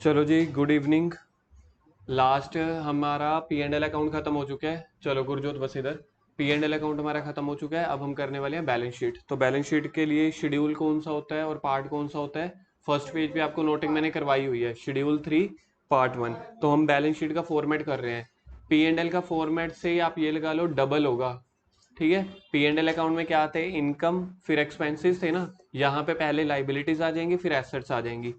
चलो जी, good evening. Last हमारा P and L account खत्म हो चुका है। चलो गुरजोत बस इधर। पी एंड एल अकाउंट हमारा खत्म हो चुका है। अब हम करने वाले हैं बैलेंस शीट। तो बैलेंस शीट के लिए शेड्यूल कौन सा होता है और पार्ट कौन सा होता है, फर्स्ट पेज पे आपको नोटिंग मैंने करवाई हुई है, शेड्यूल 3 पार्ट 1। तो हम बैलेंस शीट का फॉर्मेट कर रहे हैं। पी एंड एल का फॉर्मेट से ही आप ये लगा लो डबल होगा। ठीक है। पी एंड एल अकाउंट में क्या थे, इनकम फिर एक्सपेंसेस थे ना। यहाँ पे पहले लाइबिलिटीज आ जाएंगी फिर एसेट्स आ जाएंगी।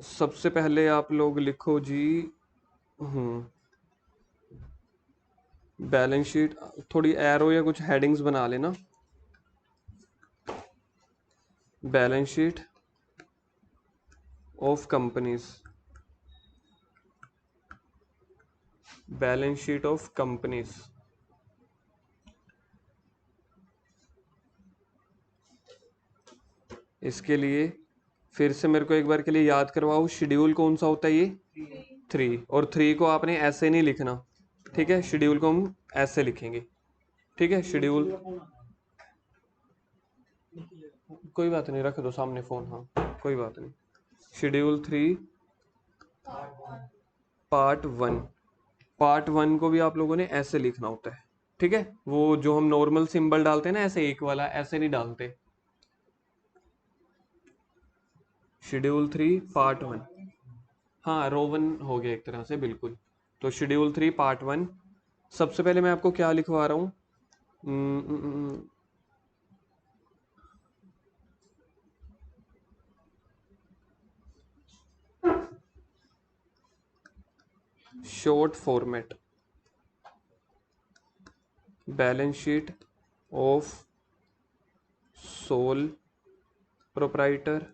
सबसे पहले आप लोग लिखो जी। हम्म बैलेंस शीट थोड़ी एरो या कुछ हेडिंग्स बना लेना। Balance sheet of companies. Balance sheet of companies. इसके लिए फिर से मेरे को एक बार के लिए याद करवाओ, शेड्यूल कौन सा होता है ये, 3। और 3 को आपने ऐसे नहीं लिखना। ठीक है, शेड्यूल को हम ऐसे लिखेंगे। ठीक है, शेड्यूल कोई बात नहीं, रख दो सामने फोन। हाँ कोई बात नहीं। Schedule 3 part 1। पार्ट 1 को भी आप लोगों ने ऐसे लिखना होता है। ठीक है, वो जो हम नॉर्मल सिंबल डालते हैं ना, ऐसे एक वाला, ऐसे नहीं डालते। Schedule 3 part 1। हाँ, रोवन हो गया एक तरह से, बिल्कुल। तो शेड्यूल 3 पार्ट 1। सबसे पहले मैं आपको क्या लिखवा रहा हूँ, short format balance sheet of sole proprietor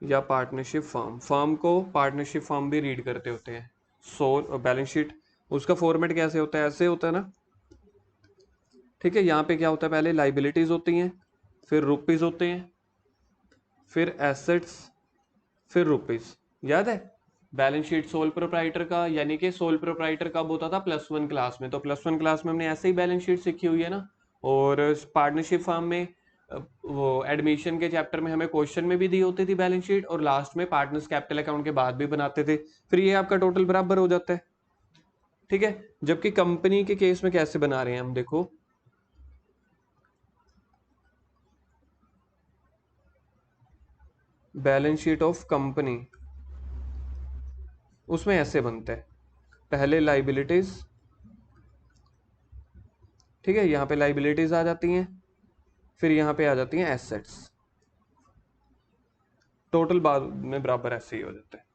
या पार्टनरशिप फर्म। फर्म को पार्टनरशिप फर्म भी रीड करते होते हैं। सोल बैलेंस शीट, उसका फॉर्मेट कैसे होता है, ऐसे होता है ना। ठीक है, यहाँ पे क्या होता है, पहले लाइबिलिटीज होती हैं, फिर रुपीज होते हैं, फिर एसेट्स, फिर रुपीज। याद है बैलेंस शीट सोल प्रोप्राइटर का, यानी कि सोल प्रोप्राइटर कब होता था, +1 क्लास में। तो +1 क्लास में हमने ऐसे ही बैलेंस शीट सीखी हुई है ना। और पार्टनरशिप फर्म में वो एडमिशन के चैप्टर में हमें क्वेश्चन में भी दी होती थी बैलेंस शीट, और लास्ट में पार्टनर्स कैपिटल अकाउंट के बाद भी बनाते थे। फिर ये आपका टोटल बराबर हो जाता है। ठीक है, जबकि कंपनी के केस में कैसे बना रहे हैं हम, देखो। बैलेंस शीट ऑफ कंपनी, उसमें ऐसे बनता है, पहले लाइबिलिटीज। ठीक है, यहाँ पे लाइबिलिटीज आ जाती हैं, फिर यहाँ पे आ जाती हैं एसेट्स। टोटल बाद में बराबर ऐसे ही हो जाता है।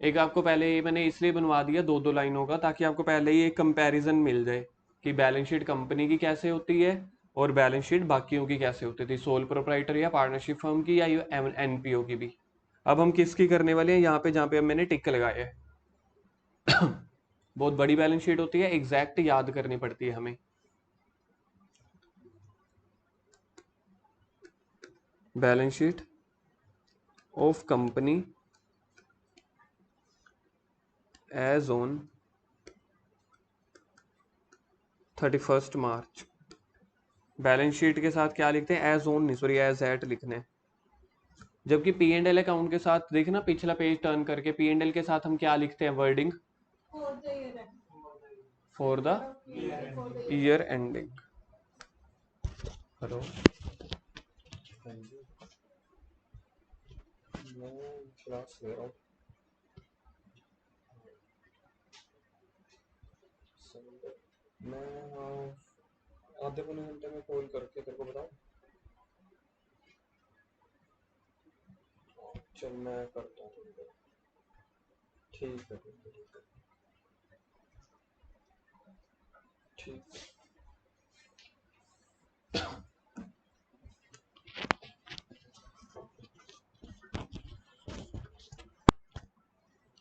एक आपको पहले ये मैंने इसलिए बनवा दिया दो दो लाइनों का, ताकि आपको पहले ही एक कंपैरिजन मिल जाए कि बैलेंस शीट कंपनी की कैसे होती है और बैलेंस शीट बाकियों की कैसे होती थी, सोल प्रोप्राइटर या पार्टनरशिप फर्म की या एनपीओ की भी। अब हम किसकी करने वाले हैं, यहाँ पे जहाँ पे मैंने टिक लगाया है। बहुत बड़ी बैलेंस शीट होती है, एग्जैक्ट याद करनी पड़ती है हमें। Balance sheet of company as on 31 March. Balance sheet के साथ क्या लिखते हैं, एज ऑन नहीं, सॉरी एज एट लिखने। जबकि पी एंड एल अकाउंट के साथ देखना, पिछला पेज टर्न करके, पी एंड एल के साथ हम क्या लिखते हैं, wording for the year ending. Hello, मैं क्लास ले रहा हूँ। मैं आधे पौने घंटे में कॉल करके तेरे को बताऊँ। चल मैं करता हूँ थोड़ी देर। ठीक है ठीक है ठीक।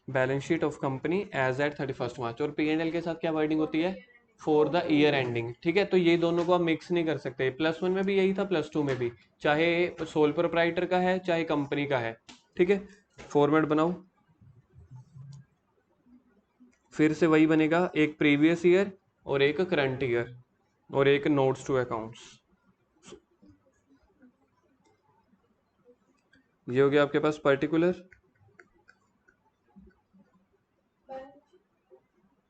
Balance sheet of company as at 31 March, और पी एंड एल के साथ क्या वर्डिंग होती है, फॉर द ईयर एंडिंग। ठीक है, तो ये दोनों को आप मिक्स नहीं कर सकते। +1 में भी यही था, +2 में भी, चाहे सोल प्रोप्राइटर का है चाहे कंपनी का है। ठीक है, फॉर्मेट बनाओ। फिर से वही बनेगा, एक प्रीवियस ईयर और एक करंट ईयर और एक नोट्स टू अकाउंट्स। ये हो गया आपके पास पर्टिकुलर।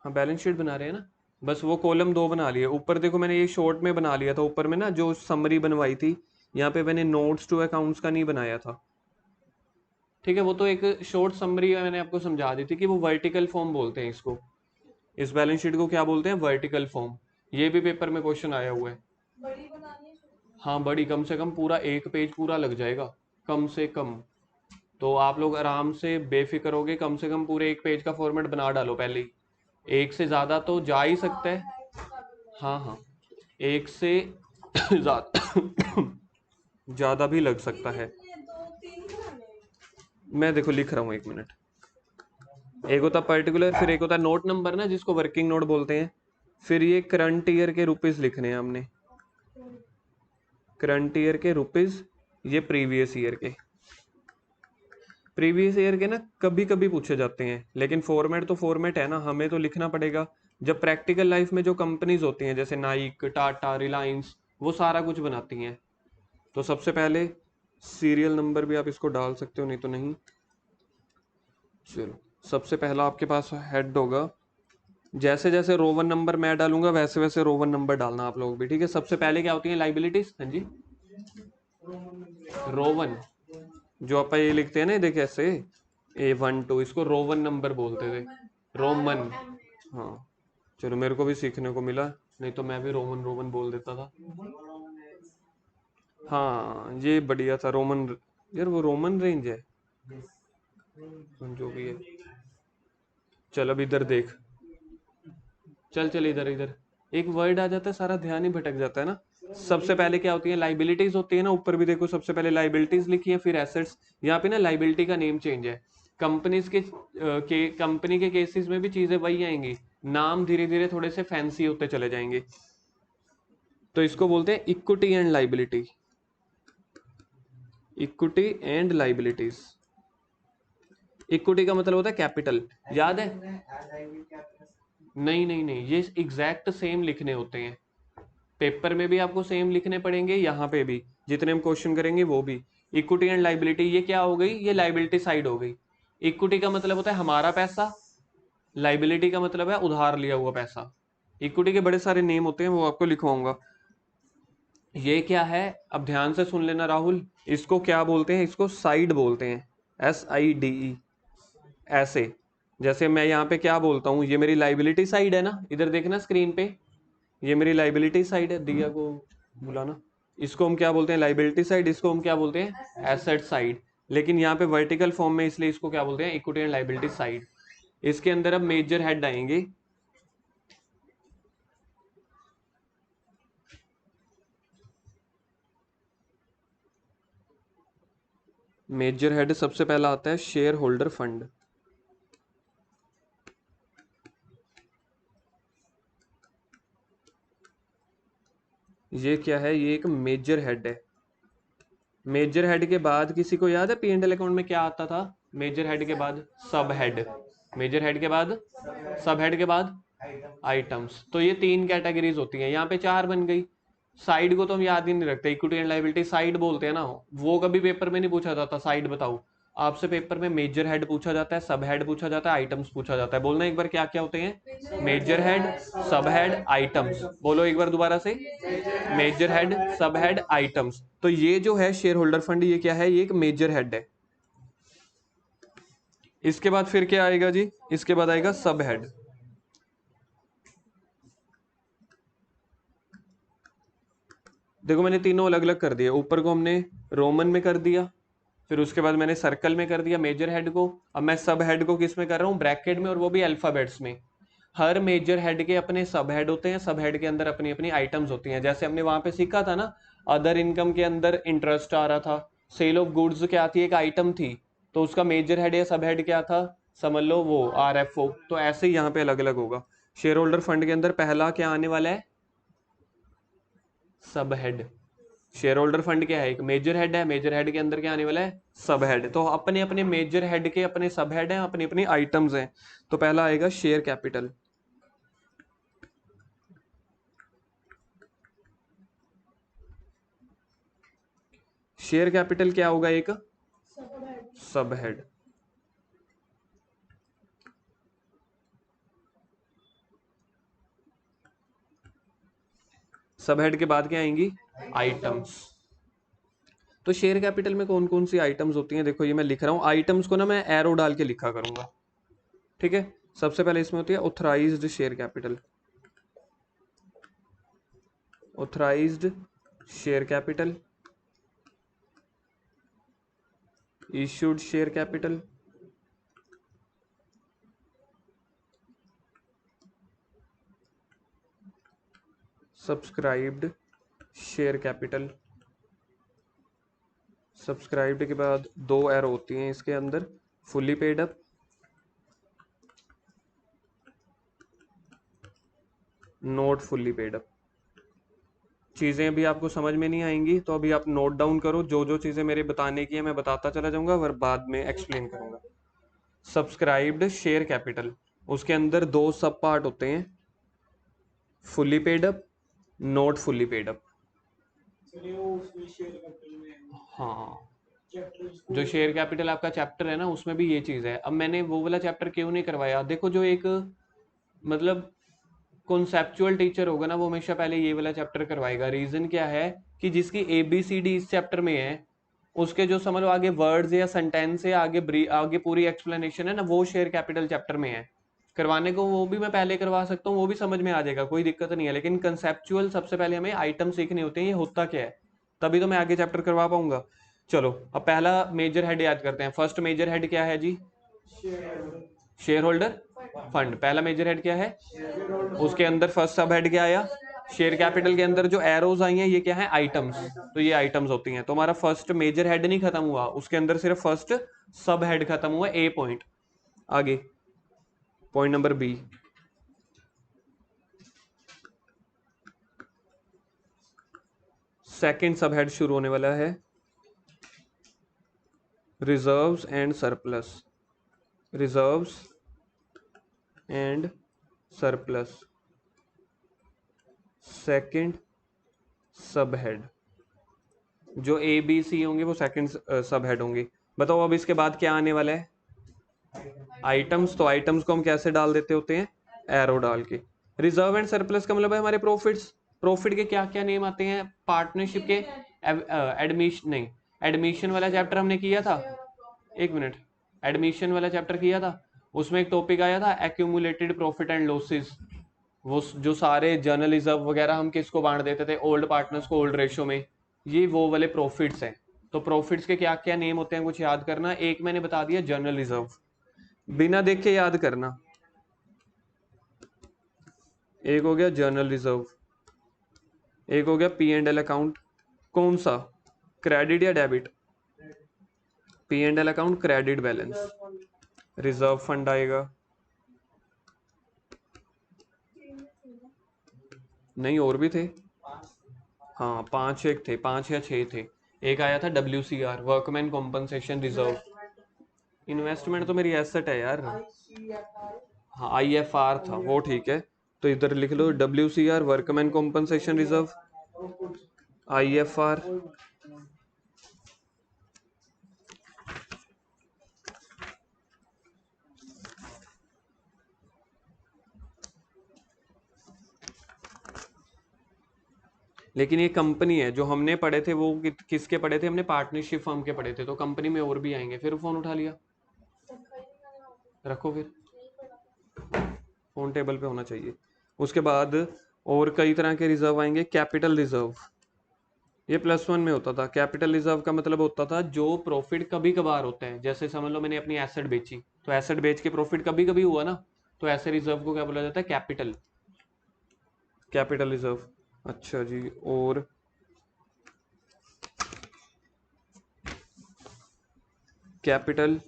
हाँ बैलेंस शीट बना रहे हैं ना, बस वो कॉलम 2 बना लिए। ऊपर देखो मैंने ये शॉर्ट में बना लिया था, ऊपर में ना जो समरी बनवाई थी, यहाँ पे मैंने नोट्स टू अकाउंट्स का नहीं बनाया था। ठीक है, वो तो एक शॉर्ट समरी मैंने आपको समझा दी थी कि वो वर्टिकल फॉर्म बोलते हैं इसको। इस बैलेंस शीट को क्या बोलते हैं? Vertical form. ये भी पेपर में क्वेश्चन आया हुआ है। हाँ बड़ी, कम से कम पूरा 1 पेज पूरा लग जाएगा, कम से कम। तो आप लोग आराम से बेफिक्र होगे, कम से कम पूरे 1 पेज का फॉर्मेट बना डालो पहले ही। एक से ज्यादा तो जा ही सकता है। हाँ हाँ, एक से ज्यादा ज्यादा भी लग सकता है। मैं देखो लिख रहा हूँ, 1 मिनट। एक होता पर्टिकुलर, फिर एक होता नोट नंबर ना, जिसको वर्किंग नोट बोलते हैं। फिर ये करंट ईयर के रुपीज लिखने हैं हमने, करंट ईयर के रुपीज। ये प्रीवियस ईयर के। प्रीवियस ईयर के ना कभी कभी पूछे जाते हैं, लेकिन फॉर्मेट तो फॉर्मेट है ना, हमें तो लिखना पड़ेगा। जब प्रैक्टिकल लाइफ में जो कंपनीज होती हैं जैसे नाइक, टाटा, रिलायंस, वो सारा कुछ बनाती हैं। तो सबसे पहले सीरियल नंबर भी आप इसको डाल सकते हो, नहीं तो नहीं। चलो, सबसे पहला आपके पास हेड होगा। जैसे जैसे रोवन नंबर मैं डालूंगा वैसे वैसे रोवन नंबर डालना आप लोग भी, ठीक है। सबसे पहले क्या होती है? लाइबिलिटीज। हाँ जी, रोवन। जो आप ये लिखते हैं ना, देखिए ऐसे A12, इसको रोवन नंबर बोलते थे, रोमन। हाँ चलो, मेरे को भी सीखने को मिला, नहीं तो मैं भी रोमन रोमन बोल देता था। हाँ ये बढ़िया था, रोमन। यार वो रोमन रेंज है, जो भी है। चल अब इधर देख, चल चल इधर इधर। एक वर्ड आ जाता है, सारा ध्यान ही भटक जाता है ना। सबसे पहले क्या होती है? लाइबिलिटीज होती है ना। ऊपर भी देखो, सबसे पहले लाइबिलिटीज लिखी है, फिर एसेट्स। यहाँ पे ना लाइबिलिटी का नेम चेंज है। कंपनीज के कंपनी के केसेस में भी चीजें वही आएंगी, नाम धीरे धीरे थोड़े से फैंसी होते चले जाएंगे। तो इसको बोलते हैं equity and liability. Equity and liabilities. Equity का मतलब होता है कैपिटल, याद है? नहीं नहीं नहीं, ये एग्जैक्ट सेम लिखने होते हैं। पेपर में भी आपको सेम लिखने पड़ेंगे, यहाँ पे भी जितने हम क्वेश्चन करेंगे वो भी। इक्विटी एंड लाइबिलिटी, ये क्या हो गई? ये लाइबिलिटी साइड हो गई। इक्विटी का मतलब होता है हमारा पैसा, लाइबिलिटी का मतलब है उधार लिया हुआ पैसा। इक्विटी के बड़े सारे नेम होते हैं, वो आपको लिखवाऊंगा। ये क्या है? अब ध्यान से सुन लेना राहुल। इसको क्या बोलते हैं? इसको साइड बोलते हैं, SIDE। ऐसे, जैसे मैं यहाँ पे क्या बोलता हूँ, ये मेरी लाइबिलिटी साइड है ना, इधर देखना स्क्रीन पे, ये मेरी लाइबिलिटी साइड है। दिया को बुलाना। इसको हम क्या बोलते हैं? Liability side. इसको हम क्या बोलते हैं? Asset side. लेकिन यहाँ पे वर्टिकल फॉर्म में, इसलिए इसको क्या बोलते हैं? Equity and liability side. इसके अंदर अब मेजर हेड आएंगे। मेजर हेड सबसे पहला आता है शेयर होल्डर फंड। ये क्या है? ये एक मेजर हेड है। मेजर हेड के बाद किसी को याद है P&L अकाउंट में क्या आता था? मेजर हेड के बाद सब हेड। मेजर हेड के बाद सब हेड के बाद आइटम्स। तो ये 3 कैटेगरीज होती हैं, यहाँ पे 4 बन गई। साइड को तो हम याद ही नहीं रखते, इक्विटी एंड लाइबिलिटी साइड बोलते हैं ना। वो कभी पेपर में नहीं पूछा जाता साइड बताओ। आपसे पेपर में मेजर हेड पूछा जाता है, सब हेड पूछा जाता है, आइटम्स पूछा जाता है। बोलना एक बार क्या क्या होते हैं? Major head, sub head, items. बोलो एक बार दोबारा से। Major head, sub head, items. तो ये जो है शेयर होल्डर फंड, ये क्या है? ये एक मेजर हेड है। इसके बाद फिर क्या आएगा जी? इसके बाद आएगा सब हेड। देखो मैंने तीनों अलग अलग कर दिया। ऊपर को हमने रोमन में कर दिया, फिर उसके बाद मैंने सर्कल में कर दिया मेजर हेड को। अब मैं सब हेड को किस में कर रहा हूँ? ब्रैकेट में, और वो भी अल्फाबेट्स में। हर मेजर हेड के अपने सब हेड होते हैं, सब हेड के अंदर अपनी अपनी आइटम्स होती हैं। जैसे हमने वहां पे सीखा था ना, अदर इनकम के अंदर इंटरेस्ट आ रहा था, सेल ऑफ गुड्स क्या थी? एक आइटम थी। तो उसका मेजर हेड या सब हेड क्या था? समझ लो वो RFO। तो ऐसे ही यहाँ पे अलग अलग होगा। शेयर होल्डर फंड के अंदर पहला क्या आने वाला है? सब हेड। शेयर होल्डर फंड क्या है? एक मेजर हेड है, मेजर हेड के अंदर क्या आने वाला है? सब हेड। तो अपने अपने मेजर हेड के अपने सब हेड हैं, अपनी अपनी आइटम्स हैं। तो पहला आएगा शेयर कैपिटल। शेयर कैपिटल क्या होगा? एक सब हेड। सब हेड के बाद क्या आएंगी? आइटम्स। तो शेयर कैपिटल में कौन कौन सी आइटम्स होती हैं? देखो ये मैं लिख रहा हूँ, आइटम्स को ना मैं एरो डाल के लिखा करूंगा, ठीक है। सबसे पहले इसमें होती है authorised share capital, authorised share capital, issued share capital, subscribed share capital. Subscribed के बाद दो एरो होती हैं इसके अंदर, fully paid up, note fully paid up. चीज़ें अभी आपको समझ में नहीं आएंगी तो अभी आप नोट डाउन करो, जो जो चीज़ें मेरे बताने की है मैं बताता चला जाऊंगा और बाद में एक्सप्लेन करूंगा। सब्सक्राइब्ड शेयर कैपिटल, उसके अंदर दो सब पार्ट होते हैं, fully paid up, note fully paid up. हाँ, जो शेयर कैपिटल आपका चैप्टर है ना उसमें भी ये चीज़ है। अब मैंने वो वाला चैप्टर क्यों नहीं करवाया, देखो जो एक मतलब कॉन्सेप्चुअल टीचर होगा ना वो हमेशा पहले ये वाला चैप्टर करवाएगा। रीजन क्या है कि जिसकी ABCD इस चैप्टर में है, उसके जो समझ लो आगे वर्ड्स या सेंटेंस है, आगे पूरी एक्सप्लेनेशन है ना, वो शेयर कैपिटल चैप्टर में है। करवाने को वो भी मैं पहले करवा सकता हूँ, वो भी समझ में आ जाएगा, कोई दिक्कत नहीं है। लेकिन कंसेप्चुअल सबसे पहले हमें आइटम सीखने होते हैं, ये होता क्या है, तभी तो मैं आगे चैप्टर करवा पाऊंगा। चलो अब पहला मेजर हेड याद करते हैं। फर्स्ट मेजर हेड क्या है जी? Shareholder fund. पहला मेजर हेड क्या है? उसके अंदर फर्स्ट सब हेड क्या आया? शेयर कैपिटल के अंदर जो एरोज आई हैं ये क्या है? आइटम्स। तो ये आइटम्स होती हैं। तो हमारा फर्स्ट मेजर हेड नहीं खत्म हुआ, उसके अंदर सिर्फ फर्स्ट सब हेड खत्म हुआ, ए पॉइंट। आगे पॉइंट नंबर बी, सेकंड सब हेड शुरू होने वाला है, reserves and surplus. Reserves and surplus, second सब हेड। जो ABC होंगे वो सेकंड सब हेड होंगे। बताओ अब इसके बाद क्या आने वाला है? आइटम्स। तो आइटम्स को हम कैसे डाल देते होते हैं? एरो डाल के। रिजर्व एंड सरप्लस का मतलब है हमारे प्रॉफिट्स। प्रॉफिट के क्या क्या नेम आते हैं? पार्टनरशिप के एडमिशन नहीं, एडमिशन वाला चैप्टर हमने किया था, एक मिनट, एडमिशन वाला चैप्टर किया था, उसमें एक टॉपिक आया था एक्यूमुलेटेड प्रॉफिट एंड लॉसेस। वो जो सारे जर्नल रिजर्व वगैरह हम किसको बांट देते थे? ओल्ड पार्टनर्स को ओल्ड रेशो में। ये वो वाले प्रॉफिट्स हैं। तो प्रॉफिट्स के क्या क्या नेम होते हैं कुछ याद करना। एक मैंने बता दिया जर्नल रिजर्व, बिना देखे याद करना। एक हो गया जर्नल रिजर्व, एक हो गया P&L अकाउंट। कौन सा? क्रेडिट या debit? P&L account credit balance. Reserve fund आएगा, नहीं और भी थे, हाँ पांच, एक थे, पांच या छह थे। एक आया था WCR, workman compensation reserve. Investment तो मेरी एसेट है यार। हाँ IFR था वो, ठीक है। तो इधर लिख लो WCR, workman compensation reserve, IFR। लेकिन ये कंपनी है, जो हमने पढ़े थे वो किसके पढ़े थे? हमने पार्टनरशिप फर्म के पढ़े थे। तो कंपनी में और भी आएंगे। फिर फोन उठा लिया, रखो फिर, फोन टेबल पे होना चाहिए। उसके बाद और कई तरह के रिजर्व आएंगे। कैपिटल रिजर्व, ये +1 में होता था। कैपिटल रिजर्व का मतलब होता था जो प्रॉफिट कभी कभार होता है। जैसे समझ लो मैंने अपनी एसेट बेची, तो एसेट बेच के प्रॉफिट कभी कभी हुआ ना, तो ऐसे रिजर्व को क्या बोला जाता है? Capital, capital reserve. अच्छा जी, और capital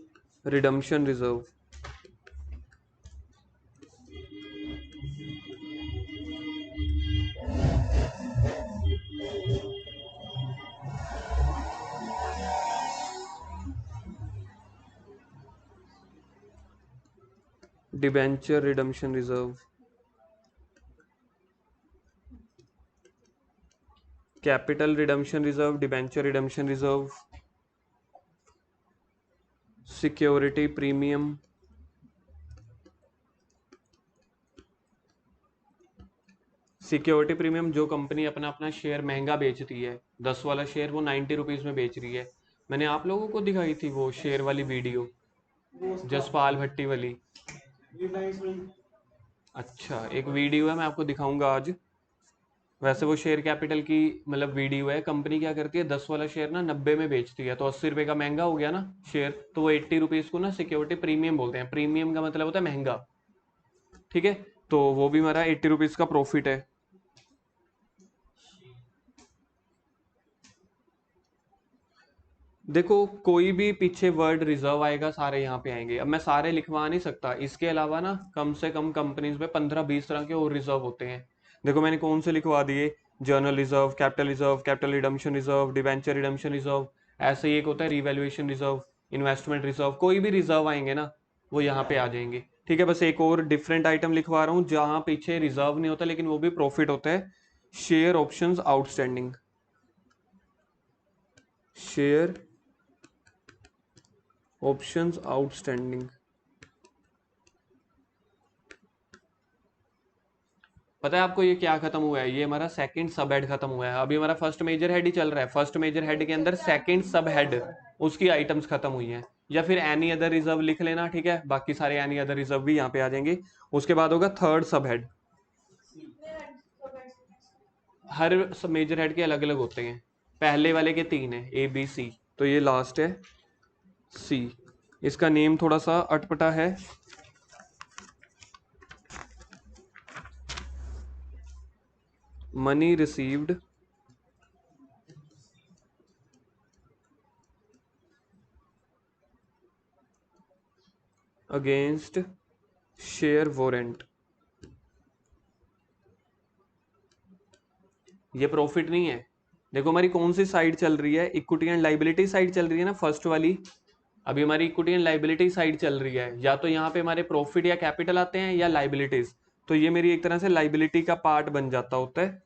redemption reserve. Debenture redemption reserve, capital redemption reserve, debenture redemption reserve. Security premium, security premium जो कंपनी अपना अपना शेयर महंगा बेचती है, 10 वाला शेयर वो 90 रुपीज में बेच रही है। मैंने आप लोगों को दिखाई थी वो शेयर वाली वीडियो, जसपाल भट्टी वाली। अच्छा, एक वीडियो है, मैं आपको दिखाऊंगा आज। वैसे वो शेयर कैपिटल की मतलब वीडियो है। कंपनी क्या करती है, 10 वाला शेयर ना 90 में बेचती है, तो 80 रुपए का महंगा हो गया ना शेयर, तो वो 80 रुपीज को ना सिक्योरिटी प्रीमियम बोलते हैं। प्रीमियम का मतलब होता है महंगा, ठीक है। तो वो भी हमारा 80 रुपीज का प्रॉफिट है। देखो कोई भी पीछे वर्ड रिजर्व आएगा, सारे यहाँ पे आएंगे। अब मैं सारे लिखवा नहीं सकता, इसके अलावा ना कम से कम कंपनीज में 15-20 तरह के और रिजर्व होते हैं। देखो मैंने कौन से लिखवा दिए, journal reserve, capital redemption reserve, debenture redemption reserve. ऐसे ही एक होता है रिवैल्यूएशन रिजर्व, इन्वेस्टमेंट रिजर्व। कोई भी रिजर्व आएंगे ना वो यहाँ पे आ जाएंगे, ठीक है। बस एक और डिफरेंट आइटम लिखवा रहा हूँ जहाँ पीछे रिजर्व नहीं होता लेकिन वो भी प्रॉफिट होता है, share options outstanding. Share options outstanding. पता है आपको ये क्या खत्म हुआ है, ये हमारा सेकंड सब हेड खत्म हुआ है। अभी हमारा फर्स्ट मेजर हेड ही चल रहा है, फर्स्ट मेजर हेड के अंदर सेकंड सब हेड, उसकी आइटम्स खत्म हुई हैं। या फिर एनी अदर रिजर्व लिख लेना, ठीक है। बाकी सारे एनी अदर रिजर्व भी यहाँ पे आ जाएंगे। उसके बाद होगा थर्ड सब हेड। हर मेजर हेड के अलग अलग होते हैं, पहले वाले के 3 है, ए बी सी, तो ये लास्ट है सी। इसका नेम थोड़ा सा अटपटा है, money received against share warrant. ये प्रॉफिट नहीं है। देखो हमारी कौन सी साइड चल रही है, इक्विटी एंड लाइबिलिटी साइड चल रही है ना, फर्स्ट वाली। अभी हमारी इक्विटी एंड लाइबिलिटी साइड चल रही है, या तो यहाँ पे हमारे प्रॉफिट या कैपिटल आते हैं या लाइबिलिटीज। तो ये मेरी एक तरह से लाइबिलिटी का पार्ट बन जाता होता है।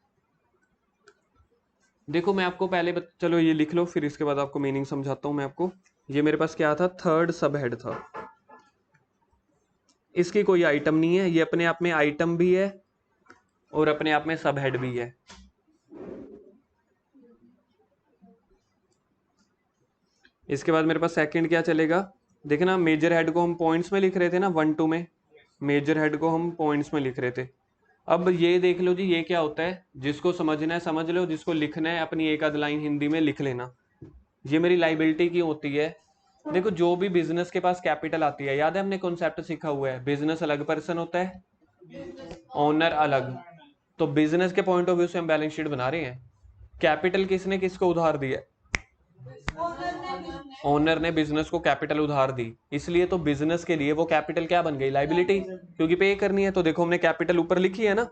देखो मैं आपको पहले चलो ये लिख लो, फिर इसके बाद आपको मीनिंग समझाता हूँ मैं आपको। ये मेरे पास क्या था, थर्ड सब हेड था। इसकी कोई आइटम नहीं है, ये अपने आप में आइटम भी है और अपने आप में सब हेड भी है। इसके बाद मेरे पास सेकंड क्या चलेगा, देखना मेजर हेड को हम पॉइंट्स में लिख रहे थे ना, 1-2 में मेजर हेड को हम पॉइंट्स में लिख रहे थे। अब ये देख लो जी, ये क्या होता है, जिसको समझना है समझ लो, जिसको लिखना है अपनी एक आध लाइन हिंदी में लिख लेना। ये मेरी लाइबिलिटी की होती है। देखो जो भी बिजनेस के पास कैपिटल आती है, याद है हमने कॉन्सेप्ट सीखा हुआ है, बिजनेस अलग पर्सन होता है, ओनर अलग। तो बिजनेस के पॉइंट ऑफ व्यू से हम बैलेंस शीट बना रहे हैं। कैपिटल किसने किसको उधार दिया, ओनर ने बिजनेस को कैपिटल उधार दी, इसलिए तो बिजनेस के लिए वो कैपिटल क्या बन गई, लाइबिलिटी, क्योंकि पे करनी है। तो देखो हमने कैपिटल ऊपर लिखी है ना।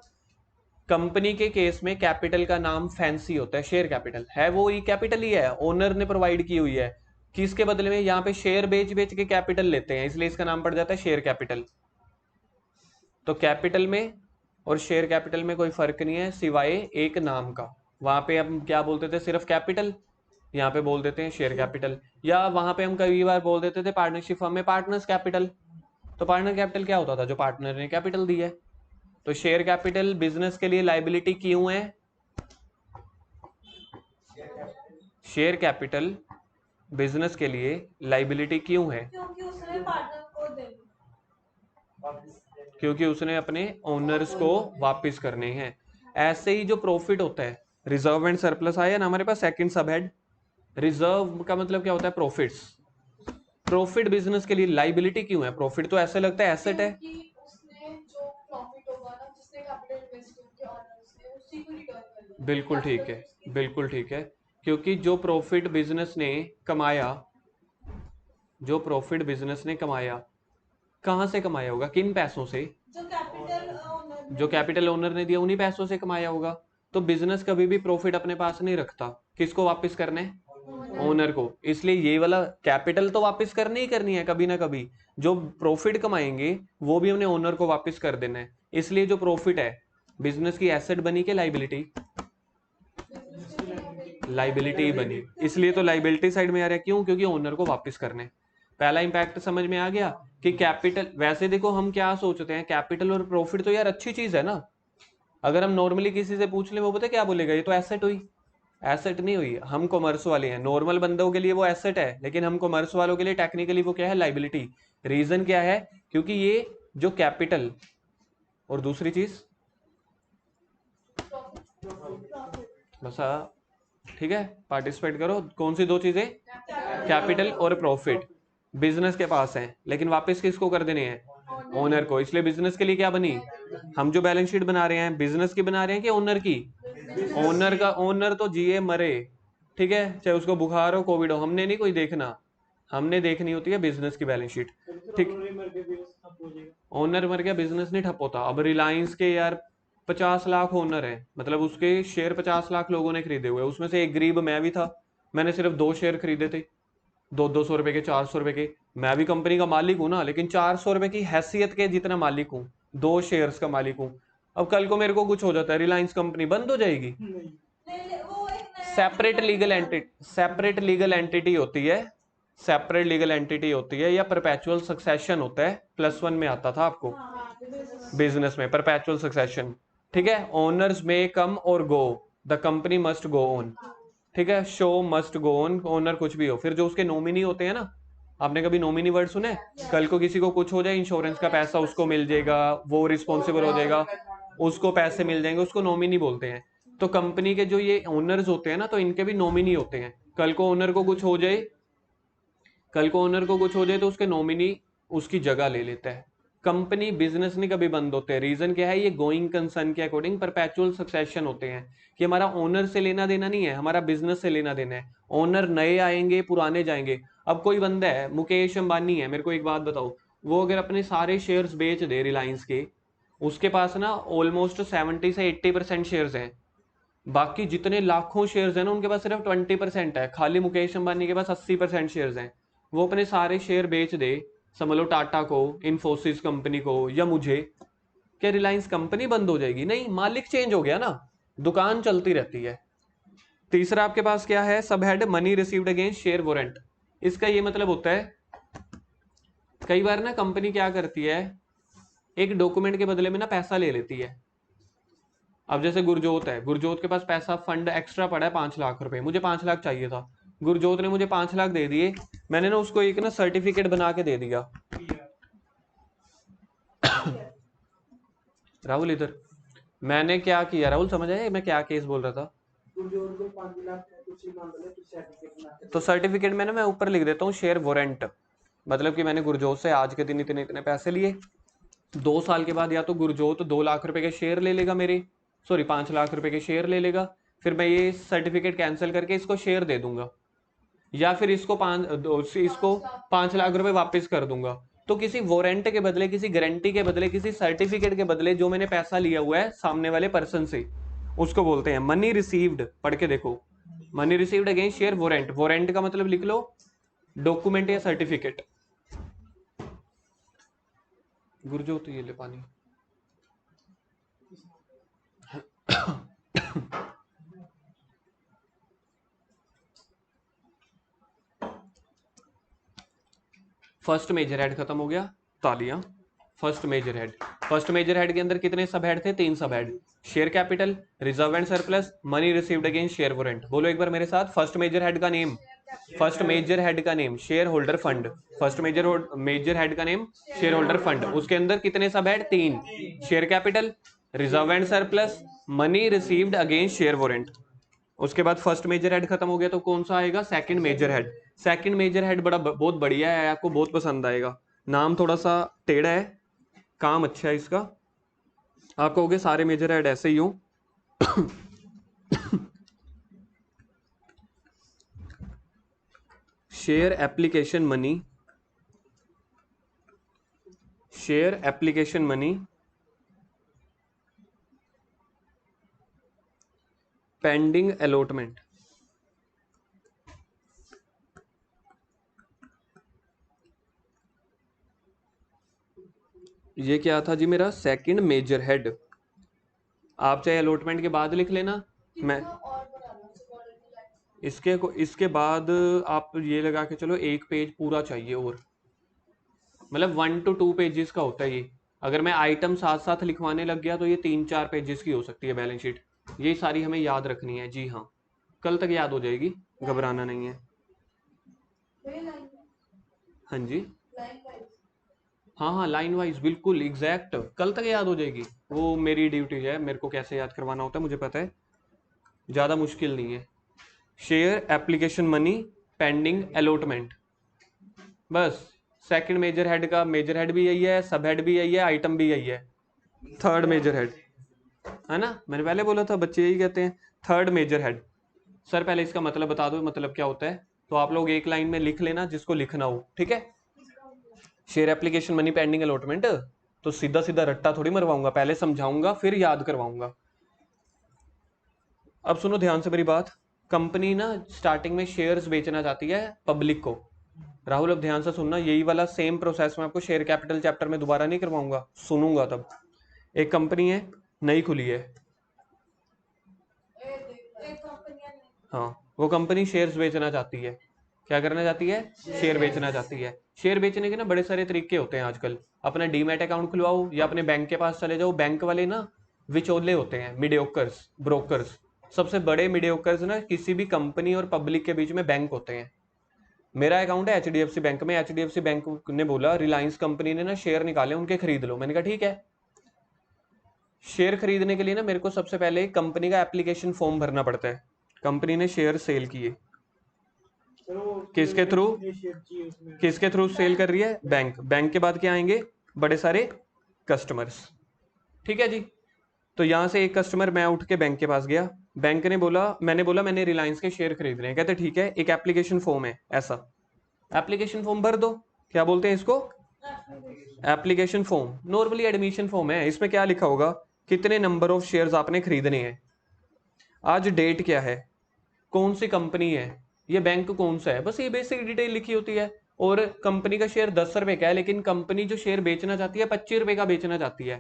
कंपनी के केस में कैपिटल का नाम फैंसी होता है, शेयर कैपिटल है, वो ही कैपिटल ही है, ओनर ने प्रोवाइड की हुई है। किसके बदले में, यहाँ पे शेयर बेच बेच के कैपिटल लेते हैं, इसलिए इसका नाम पड़ जाता है शेयर कैपिटल। तो कैपिटल में और शेयर कैपिटल में कोई फर्क नहीं है सिवाय एक नाम का। वहां पे हम क्या बोलते थे, सिर्फ कैपिटल, यहाँ पे बोल देते हैं शेयर कैपिटल। या वहां पे हम कई बार बोल देते थे पार्टनरशिप फर्म में पार्टनर्स कैपिटल। तो पार्टनर कैपिटल क्या होता था, जो पार्टनर ने कैपिटल दी है। तो शेयर कैपिटल बिजनेस के लिए लाइबिलिटी क्यों है, शेयर कैपिटल बिजनेस के लिए लाइबिलिटी क्यों है, क्योंकि उसने अपने ओनर्स को वापस करने हैं। ऐसे ही जो प्रॉफिट होता है, रिजर्व एंड सरप्लस आया ना हमारे पास सेकंड सब हेड। रिजर्व का मतलब क्या होता है, प्रॉफिट्स। प्रॉफिट बिजनेस के लिए लाइबिलिटी क्यों है, प्रॉफिट तो ऐसे लगता है एसेट है। बिल्कुल ठीक है, बिल्कुल ठीक है। क्योंकि जो प्रॉफिट बिजनेस ने कमाया, जो प्रॉफिट बिजनेस ने कमाया, कहां से कमाया होगा, किन पैसों से, जो कैपिटल ओनर ने दिया उन्हीं पैसों से कमाया होगा। तो बिजनेस कभी भी प्रॉफिट अपने पास नहीं रखता, किसको वापस करने, ओनर को। इसलिए ये वाला कैपिटल तो वापस करनी ही करनी है कभी ना कभी। जो प्रॉफिट कमाएंगे वो भी हमने ओनर को वापस कर देना है। इसलिए जो प्रॉफिट है बिजनेस की एसेट बनी के लाइबिलिटी, लाइबिलिटी बनी, इसलिए तो लाइबिलिटी साइड में आ रहा है। क्यों, क्योंकि ओनर को वापस करने। पहला इंपैक्ट समझ में आ गया कि कैपिटल, वैसे देखो हम क्या सोचते हैं, कैपिटल और प्रॉफिट तो यार अच्छी चीज है ना। अगर हम नॉर्मली किसी से पूछ ले वो पता क्या बोलेगा, ये तो एसेट हुई। एसेट नहीं हुई, हम कॉमर्स वाले हैं, नॉर्मल बंदों के लिए वो एसेट है, लेकिन हम कॉमर्स वालों के लिए टेक्निकली वो क्या है, लाइबिलिटी। रीजन क्या है, क्योंकि ये जो कैपिटल और दूसरी चीज बस ठीक है, पार्टिसिपेट करो। कौन सी दो चीजें, कैपिटल और प्रॉफिट बिजनेस के पास है, लेकिन वापस किसको कर देने हैं, ओनर को। इसलिए बिजनेस के लिए क्या बनी, हम जो बैलेंस शीट बना रहे हैं बिजनेस की बना रहे हैं कि ओनर की, ओनर का। ओनर तो जिए मरे, ठीक है, चाहे उसको बुखार हो कोविड हो, हमने नहीं कोई देखना, हमने देखनी होती है बिजनेस की बैलेंस शीट। ठीक, ओनर मर गया बिजनेस नहीं ठप होता। अब रिलायंस के यार 50 लाख ओनर है, मतलब उसके शेयर 50 लाख लोगों ने खरीदे हुए, उसमें से एक गरीब मैं भी था, मैंने सिर्फ 2 शेयर खरीदे थे, 200 रुपए के, 400 रुपए के। मैं भी कंपनी का मालिक हूं ना, लेकिन 400 रुपए की हैसियत के जितना मालिक हूं, 2 शेयर्स का मालिक हूं। अब कल को मेरे को कुछ हो जाता है, रिलायंस कंपनी बंद हो जाएगी। Separate legal entity, separate legal entity होती है, सेपरेट लीगल एंटिटी होती है, या परपेचुअल सक्सेशन होता है, +1 में आता था आपको बिजनेस में, परपेचुअल सक्सेशन। ठीक है, ओनर्स में कम और go, the company must go on. ठीक है, show must go on, owner कुछ भी हो। फिर जो उसके नॉमिनी होते हैं ना, आपने कभी नॉमिनी वर्ड सुने, कल को किसी को कुछ हो जाए, इंश्योरेंस का पैसा उसको मिल जाएगा, वो रिस्पॉन्सिबल हो जाएगा, उसको पैसे मिल जाएंगे, उसको नॉमिनी बोलते हैं। तो कंपनी के जो ये ओनर्स होते हैं ना, तो इनके भी नॉमिनी होते हैं। कल को ओनर को कुछ हो जाए, कल को ओनर को कुछ हो जाए तो उसके नॉमिनी उसकी जगह ले लेता है। कंपनी बिजनेस नहीं कभी बंद होते, रीजन क्या है, ये गोइंग कंसर्न के अकॉर्डिंग परपेचुअल सक्सेशन होते हैं, कि हमारा ओनर से लेना देना नहीं है, हमारा बिजनेस से लेना देना है। ओनर नए आएंगे पुराने जाएंगे। अब कोई बंदा है, मुकेश अंबानी है, मेरे को एक बात बताओ, वो अगर अपने सारे शेयर्स बेच दे रिलायंस के, उसके पास ना ऑलमोस्ट 70 से 80% शेयर्स हैं, बाकी जितने लाखों शेयर्स हैं ना उनके पास सिर्फ 20% है। खाली मुकेश अंबानी के पास 80% शेयर्स हैं। वो अपने सारे शेयर बेच दे, समझ लो टाटा को, इन्फोसिस कंपनी को, या मुझे, क्या रिलायंस कंपनी बंद हो जाएगी? नहीं, मालिक चेंज हो गया ना, दुकान चलती रहती है। तीसरा आपके पास क्या है, सब head money received against share warrant. इसका ये मतलब होता है, कई बार ना कंपनी क्या करती है, एक डॉक्यूमेंट के बदले में ना पैसा ले लेती है। अब जैसे गुरजोत है, गुरजोत के पास पैसा फंड एक्स्ट्रा पड़ा है 5 लाख रुपए, मुझे 5 लाख चाहिए था, गुरजोत ने मुझे 5 लाख दे दिए, मैंने ना उसको एक ना सर्टिफिकेट बना के दे दिया। राहुल इधर, मैंने क्या किया राहुल, समझ आया मैं क्या केस बोल रहा था? तो सर्टिफिकेट में ना मैं ऊपर लिख देता हूँ शेयर वारंट, मतलब कि मैंने गुरजोत से आज के दिन इतने इतने पैसे लिए, 2 साल के बाद या तो गुरजोत 2 लाख रुपए के शेयर ले लेगा मेरे, सॉरी 5 लाख रुपए के शेयर ले लेगा, फिर मैं ये सर्टिफिकेट कैंसिल करके इसको शेयर दे दूंगा, या फिर इसको 5 लाख रुपए वापस कर दूंगा। तो किसी वारंट के बदले, किसी गारंटी के बदले, किसी सर्टिफिकेट के बदले जो मैंने पैसा लिया हुआ है सामने वाले पर्सन से, उसको बोलते हैं मनी रिसीव्ड। पढ़ के देखो, money received against share warrant. Warrant का मतलब लिख लो, डॉक्यूमेंट या सर्टिफिकेट। गुरजोत ये ले पानी। फर्स्ट मेजर हेड खत्म हो गया, तालियां। First major head, first major head के अंदर कितने सब हेड थे, 3 sub head, share capital, reserve and surplus, money received against share warrant. बोलो एक बार मेरे साथ, फर्स्ट मेजर हेड का नेम, फर्स्ट मेजर हेड का name shareholder fund, first major head का नेम शेयर होल्डर फंड। उसके अंदर कितने sub head, 3, share capital, reserve and surplus, money received against share warrant. उसके बाद फर्स्ट मेजर हेड खत्म हो गया, तो कौन सा आएगा, second major head. Second major head बड़ा बहुत बढ़िया है, आपको बहुत पसंद आएगा। नाम थोड़ा सा टेढ़ा है, काम अच्छा है इसका। आप कहोगे सारे मेजर हेड ऐसे ही हो। Share application money, share application money, pending allotment. ये क्या था जी मेरा सेकंड मेजर हेड। आप चाहे अलॉटमेंट के बाद लिख लेना, मैं इसके बाद आप ये लगा के चलो, एक पेज पूरा चाहिए और मतलब 1 to 2 पेजेस का होता है ये। अगर मैं आइटम साथ साथ लिखवाने लग गया तो ये 3-4 पेजेस की हो सकती है बैलेंस शीट। ये सारी हमें याद रखनी है। जी हाँ, कल तक याद हो जाएगी, घबराना नहीं है। हाँ जी, हाँ हाँ, लाइन वाइज बिल्कुल एग्जैक्ट, कल तक याद हो जाएगी। वो मेरी ड्यूटी है, मेरे को कैसे याद करवाना होता है मुझे पता है, ज़्यादा मुश्किल नहीं है। Share application money pending allotment, बस। सेकंड मेजर हेड का मेजर हेड भी यही है, सब हेड भी यही है, आइटम भी यही है। थर्ड मेजर हेड है ना, मैंने पहले बोला था बच्चे यही कहते हैं, थर्ड मेजर हेड। सर पहले इसका मतलब बता दो, मतलब क्या होता है, तो आप लोग एक लाइन में लिख लेना जिसको लिखना हो, ठीक है। Share application money pending allotment, तो सीधा सीधा रट्टा थोड़ी मरवाऊंगा, पहले समझाऊंगा फिर याद करवाऊंगा। अब सुनो ध्यान से मेरी बात। कंपनी ना स्टार्टिंग में शेयर्स बेचना चाहती है पब्लिक को। राहुल अब ध्यान से सुनना, यही वाला सेम प्रोसेस मैं आपको शेयर कैपिटल चैप्टर में दोबारा नहीं करवाऊंगा, सुनूंगा तब। एक कंपनी है, नई खुली है, हाँ, वो कंपनी शेयर्स बेचना चाहती है। क्या करना चाहती है? शेयर बेचना चाहती है। शेयर बेचने के ना बड़े सारे तरीके होते हैं आजकल। अपना डीमैट अकाउंट खुलवाओ या अपने बैंक के पास चले जाओ, बैंक वाले ना विचोले होते हैं, मीडियोकर्स, ब्रोकर्स। सबसे बड़े मीडियोकर्स ना किसी भी कंपनी और पब्लिक के बीच में बैंक होते हैं। मेरा अकाउंट है एचडीएफसी बैंक में, एचडीएफसी बैंक ने बोला रिलायंस कंपनी ने ना शेयर निकाले, उनके खरीद लो। मैंने कहा ठीक है। शेयर खरीदने के लिए ना मेरे को सबसे पहले कंपनी का एप्लीकेशन फॉर्म भरना पड़ता है। कंपनी ने शेयर सेल किए, किसके थ्रू? किसके थ्रू सेल कर रही है? बैंक। बैंक के बाद क्या आएंगे? बड़े सारे कस्टमर्स, ठीक है जी। तो यहां से एक कस्टमर, मैं उठ के बैंक के पास गया, बैंक ने बोला, मैंने रिलायंस के शेयर खरीद रहे हैं। कहते ठीक है, एक एप्लीकेशन फॉर्म है, ऐसा एप्लीकेशन फॉर्म भर दो। क्या बोलते हैं इसको? Application form. Normally admission form है, इसमें क्या लिखा होगा? कितने नंबर ऑफ शेयर्स आपने खरीदने हैं, आज डेट क्या है, कौन सी कंपनी है, ये बैंक कौन सा है, बस ये बेसिक डिटेल लिखी होती है। और कंपनी का शेयर 10 रुपए का है, लेकिन कंपनी जो शेयर बेचना चाहती है 25 रुपए का बेचना चाहती है।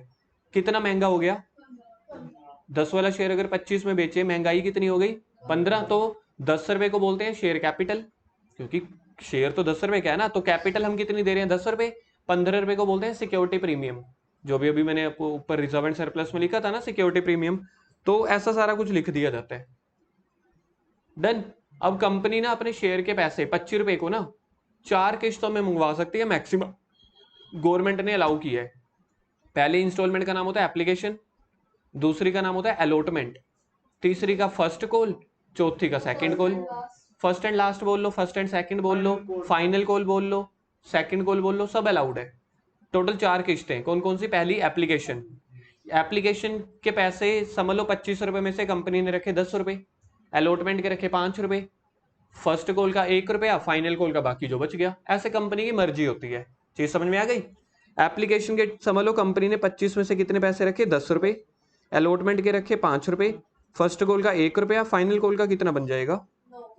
कितना महंगा हो गया? 10 वाला शेयर अगर 25 में बेचे, महंगाई कितनी हो गई? 15। तो 10 रुपए को बोलते हैं शेयर कैपिटल, क्योंकि शेयर तो 10 रुपए का है ना, तो कैपिटल हम कितनी दे रहे हैं? 10 रुपए। 15 रुपए को बोलते हैं सिक्योरिटी प्रीमियम, जो भी अभी मैंने आपको ऊपर रिजर्व एंड सरप्लस में लिखा था ना, सिक्योरिटी प्रीमियम। तो ऐसा सारा कुछ लिख दिया जाता है। डन। अब कंपनी ना अपने शेयर के पैसे 25 रुपए को ना 4 किश्तों में मंगवा सकती है मैक्सिमम, गवर्नमेंट ने अलाउ किया है। पहले इंस्टॉलमेंट का नाम होता है एप्लीकेशन, दूसरी का नाम होता है अलॉटमेंट, तीसरी का फर्स्ट कॉल, चौथी का second call. First and last बोल लो, फर्स्ट एंड सेकंड बोल लो, फाइनल कॉल बोल लो, सेकंड कॉल बोल लो, सब अलाउड है। टोटल 4 किश्तें। कौन कौन सी? पहली एप्लीकेशन, एप्लीकेशन के पैसे समझ लो 25 रुपए में से कंपनी ने रखे 10 रुपए, अलॉटमेंट के रखे 5 रुपए, फर्स्ट कॉल का 1 रुपया, फाइनल कॉल का बाकी जो बच गया। ऐसे कंपनी की मर्जी होती है। चीज समझ में आ गई? एप्लीकेशन के समझ लो कंपनी ने 25 में से कितने पैसे रखे? 10 रुपए, अलॉटमेंट के रखे 5 रुपए, फर्स्ट कॉल का 1 रुपया, फाइनल कॉल का कितना बन जाएगा?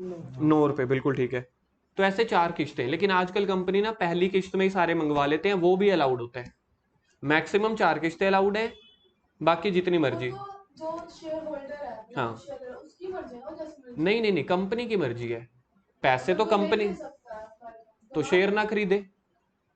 9 रुपए, बिल्कुल ठीक है। तो ऐसे 4 किश्तें, लेकिन आजकल कंपनी ना पहली किश्त में ही सारे मंगवा लेते हैं, वो भी अलाउड होता है। मैक्सिमम 4 किश्तें अलाउड है, बाकी जितनी मर्जी। जो शेयर होल्डर है, हाँ, उसकी मर्जी है, नहीं नहीं नहीं, कंपनी की मर्जी है। पैसे तो कंपनी, तो शेयर ना खरीदे,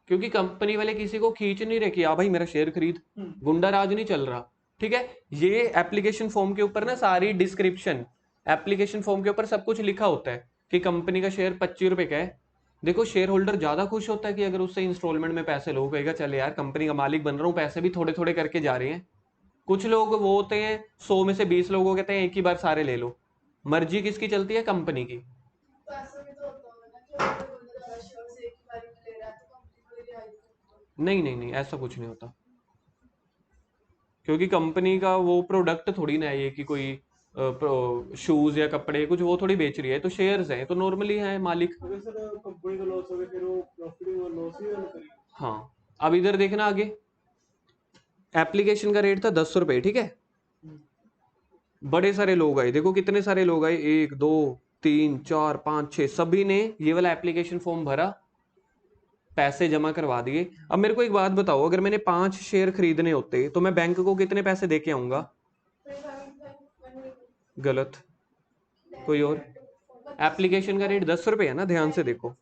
क्योंकि कंपनी वाले किसी को खींच नहीं रहे कि आ भाई मेरा शेयर खरीद, गुंडा राज नहीं चल रहा, ठीक है। ये एप्लीकेशन फॉर्म के ऊपर ना सारी डिस्क्रिप्शन, एप्लीकेशन फॉर्म के ऊपर सब कुछ लिखा होता है कि कंपनी का शेयर 25 रुपए का है। देखो शेयर होल्डर ज्यादा खुश होता है कि अगर उससे इंस्टॉलमेंट में पैसे लो, कहेगा चले यार कंपनी का मालिक बन रहा हूँ, पैसे भी थोड़े थोड़े करके जा रहे हैं। कुछ लोग वो होते हैं 100 में से 20 लोगों कहते हैं एक ही बार सारे ले लो। मर्जी किसकी चलती है? कंपनी की। नहीं नहीं नहीं, ऐसा कुछ नहीं होता, क्योंकि कंपनी का वो प्रोडक्ट थोड़ी ना है ये कि कोई शूज या कपड़े कुछ वो थोड़ी बेच रही है, तो शेयर्स हैं तो नॉर्मली है मालिक। कंपनी का लॉस हो गया, फिर वो प्रॉफिट और लॉस ही करेगी। हाँ, अब इधर देखना आगे, एप्लीकेशन का रेट था 10 रुपए, ठीक है। बड़े सारे लोग आए, देखो कितने सारे लोग आए, 1 2 3 4 5 6, सभी ने ये वाला एप्लीकेशन फॉर्म भरा, पैसे जमा करवा दिए। अब मेरे को एक बात बताओ, अगर मैंने 5 शेयर खरीदने होते तो मैं बैंक को कितने पैसे दे के आऊंगा? गलत, कोई और। एप्लीकेशन का रेट 10 रुपए है ना, ध्यान से देखो।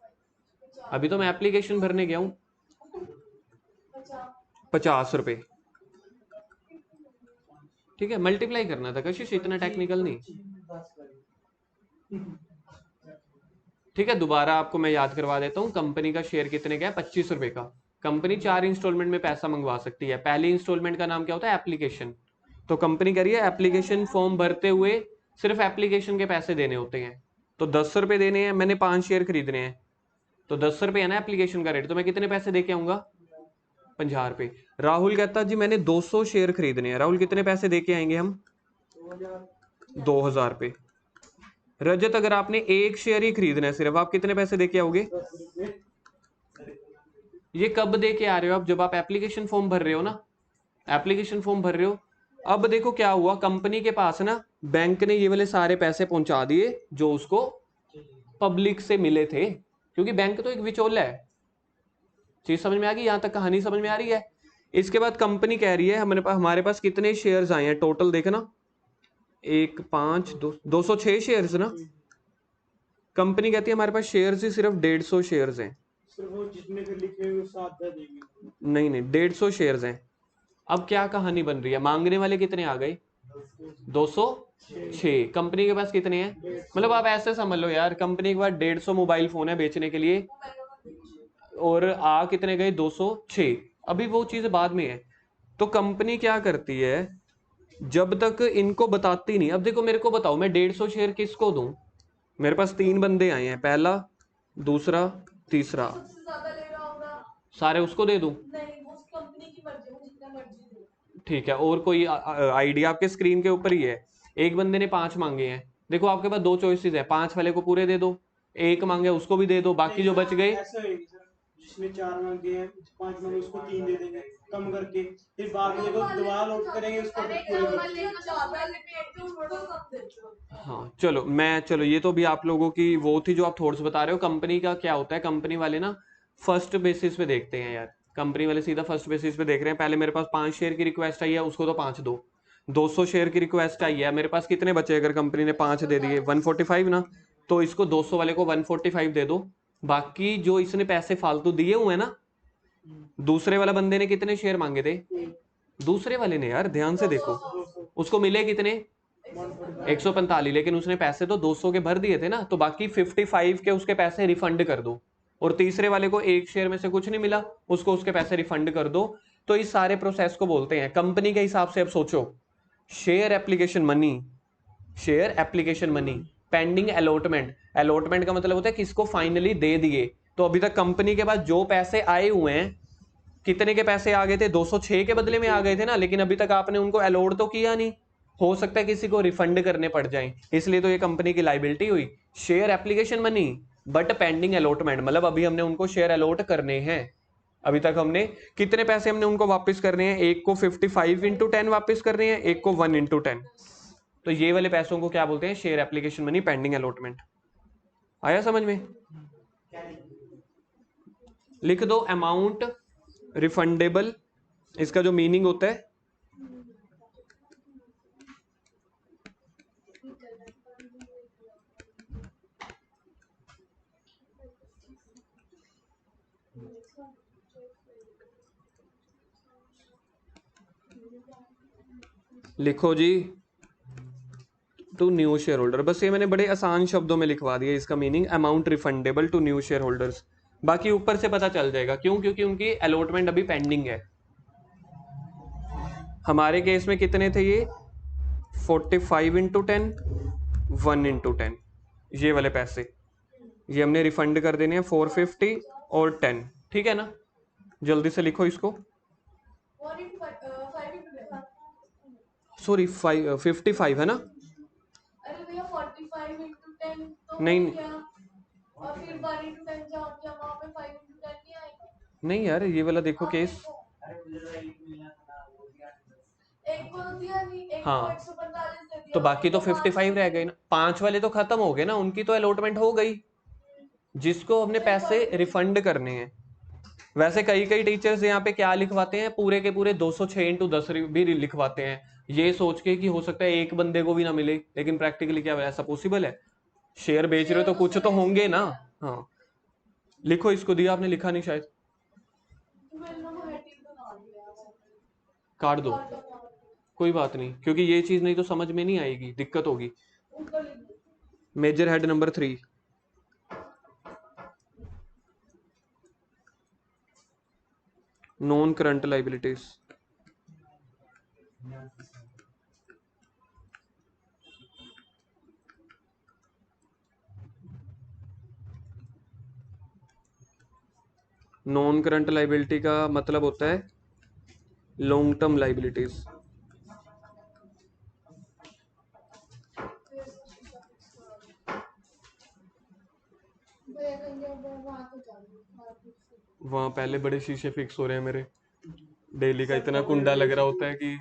अभी तो मैं एप्लीकेशन भरने गया हूं, ₹50। ठीक है, मल्टीप्लाई करना था कशिश, इतना टेक्निकल नहीं। ठीक है, दोबारा आपको मैं याद करवा देता हूँ। कंपनी का शेयर कितने का है? ₹25 का। कंपनी 4 इंस्टॉलमेंट में पैसा मंगवा सकती है। पहली इंस्टॉलमेंट का नाम क्या होता है? एप्लीकेशन। तो कंपनी कह रही है एप्लीकेशन फॉर्म भरते हुए सिर्फ एप्लीकेशन के पैसे देने होते हैं। तो ₹10 देने हैं, मैंने 5 शेयर खरीदने हैं, तो ₹10 है ना एप्लीकेशन का रेट, तो मैं कितने पैसे दे के आऊंगा? ₹50। राहुल कहता जी मैंने 200 शेयर खरीदने हैं। राहुल कितने पैसे दे के आएंगे हम? ₹2000। रजत अगर आपने एक शेयर ही खरीदना है सिर्फ, आप कितने पैसे दे के आओगे? ये कब दे के आ रहे हो आप? जब आप एप्लीकेशन फॉर्म भर रहे हो ना, एप्लीकेशन फॉर्म भर रहे हो। अब देखो क्या हुआ, कंपनी के पास ना बैंक ने ये वाले सारे पैसे पहुंचा दिए जो उसको पब्लिक से मिले थे, क्योंकि बैंक तो एक विचोला है। चीज समझ में आ गई? यहां तक कहानी समझ में आ रही है? इसके बाद कंपनी कह रही है हमारे पास कितने शेयर्स आए हैं टोटल, देखना 1 5 2 206 शेयर्स ना। कंपनी कहती है हमारे पास शेयर्स ही सिर्फ 150 शेयर्स हैं। सिर्फ वो जितने के लिखे हुए साथ दे देंगे। नहीं नहीं, 150 शेयर्स हैं। अब क्या कहानी बन रही है? मांगने वाले कितने आ गए? 206। कंपनी के पास कितने हैं? मतलब आप ऐसे समझ लो यार, कंपनी के पास 150 मोबाइल फोन है बेचने के लिए, और आ कितने गए? 206। अभी वो चीज बाद में है। तो कंपनी क्या करती है, जब तक इनको बताती नहीं। अब देखो मेरे को बताओ, मैं 150 शेयर किसको दूं? मेरे पास 3 बंदे आए हैं, पहला, दूसरा, तीसरा, सारे उसको दे दूं? ठीक है, और कोई आइडिया? आपके स्क्रीन के ऊपर ही है। एक बंदे ने 5 मांगे हैं, देखो आपके पास 2 चॉइसेस है, 5 वाले को पूरे दे दो, एक मांगे उसको भी दे दो, बाकी जो बच गए। ऐसा है सर, जिसने 4 मांगे हैं, 5 मांगे उसको 3 दे देंगे कम करके, फिर बाद में जब दोबारा लौट करेंगे उसको फिर पूरे कर देंगे। हाँ चलो ये तो भी आप लोगों की वो थी जो आप थोड़ा सा बता रहे हो। कंपनी का क्या होता है, कंपनी वाले ना फर्स्ट बेसिस पे देखते हैं यार। कंपनी वाले सीधा फर्स्ट बेसिस पे देख रहे हैं, पहले मेरे पास 5 शेयर की रिक्वेस्ट आई है, उसको तो 5 दो। 200 शेयर की रिक्वेस्ट आई है, मेरे पास कितने बचे? अगर कंपनी ने 5 दे दिए, 145 ना, तो इसको 200 वाले को 145 दे दो। बाकी जो इसने पैसे फालतू दिए हुए हैं ना, दूसरे वाला बंदे ने कितने शेयर मांगे थे? दूसरे वाले ने यार, ध्यान से देखो, उसको मिले कितने? 145, लेकिन उसने पैसे तो 200 के भर दिए थे ना, तो बाकी 55 के उसके पैसे रिफंड कर दो। और तीसरे वाले को एक शेयर में से कुछ नहीं मिला, उसको उसके पैसे रिफंड कर दो। तो इस सारे प्रोसेस को बोलते हैं कंपनी के हिसाब से। अब सोचो, share application money, share application money, pending allotment. Allotment का मतलब होता है किसको फाइनली दे दिए। तो अभी तक कंपनी के पास जो पैसे आए हुए हैं, कितने के पैसे आ गए थे? 206 के बदले में आ गए थे ना, लेकिन अभी तक आपने उनको अलॉट तो किया नहीं। हो सकता है किसी को रिफंड करने पड़ जाए, इसलिए तो ये कंपनी की लाइबिलिटी हुई। Share application money but pending allotment, मतलब अभी हमने उनको शेयर अलॉट करने हैं। अभी तक हमने कितने पैसे हमने उनको वापस करने हैं? एक को 55 इंटू 10 वापस करने हैं, एक को 1 इंटू 10। तो ये वाले पैसों को क्या बोलते हैं? Share application money, pending allotment. आया समझ में? लिख दो अमाउंट रिफंडेबल, इसका जो मीनिंग होता है, लिखो जी, टू न्यू शेयर होल्डर। बस ये मैंने बड़े आसान शब्दों में लिखवा दिया इसका meaning, amount refundable to new shareholders. बाकी ऊपर से पता चल जाएगा, क्यों? क्योंकि उनकी अलॉटमेंट अभी पेंडिंग है। हमारे केस में कितने थे ये? 45 इंटू 10, 1 इंटू 10, ये वाले पैसे ये हमने रिफंड कर देने हैं, 450 और 10। ठीक है ना? जल्दी से लिखो इसको। सॉरी 55 है ना? अरे भैया 45 इंटू 10 तो नहीं और फिर 1 इंटू 10 जहाँ वहाँ पे 5 इंटू 10 नहीं आएगा। नहीं यार, ये वाला देखो केस। एक को तो दिया नहीं, एक हाँ, को 145 दे दिया, तो बाकी तो 55 रह गए ना। 5 वाले तो खत्म हो गए ना, उनकी तो अलॉटमेंट हो गई, जिसको हमने पैसे रिफंड करने हैं। वैसे कई कई टीचर्स यहाँ पे क्या लिखवाते हैं, पूरे के पूरे 206 इंटू 10 भी लिखवाते हैं, ये सोच के कि हो सकता है एक बंदे को भी ना मिले। लेकिन प्रैक्टिकली क्या ऐसा पॉसिबल है? शेयर बेच रहे हो तो कुछ तो होंगे ना। हाँ लिखो इसको, दिया आपने? लिखा नहीं शायद। काट दो, और तो कोई बात नहीं, क्योंकि ये चीज नहीं तो समझ में नहीं आएगी, दिक्कत होगी। ऊपर लिख दो। Major head number 3, non current liabilities. Non current liability का मतलब होता है लॉन्ग टर्म लाइबिलिटीज। फिर से शीशा फिक्स करो। भैया कहेंगे अब वहाँ तो जाओ, मार्केट से। वहां पहले बड़े शीशे फिक्स हो रहे हैं मेरे, डेली का इतना कुंडा लग रहा होता है कि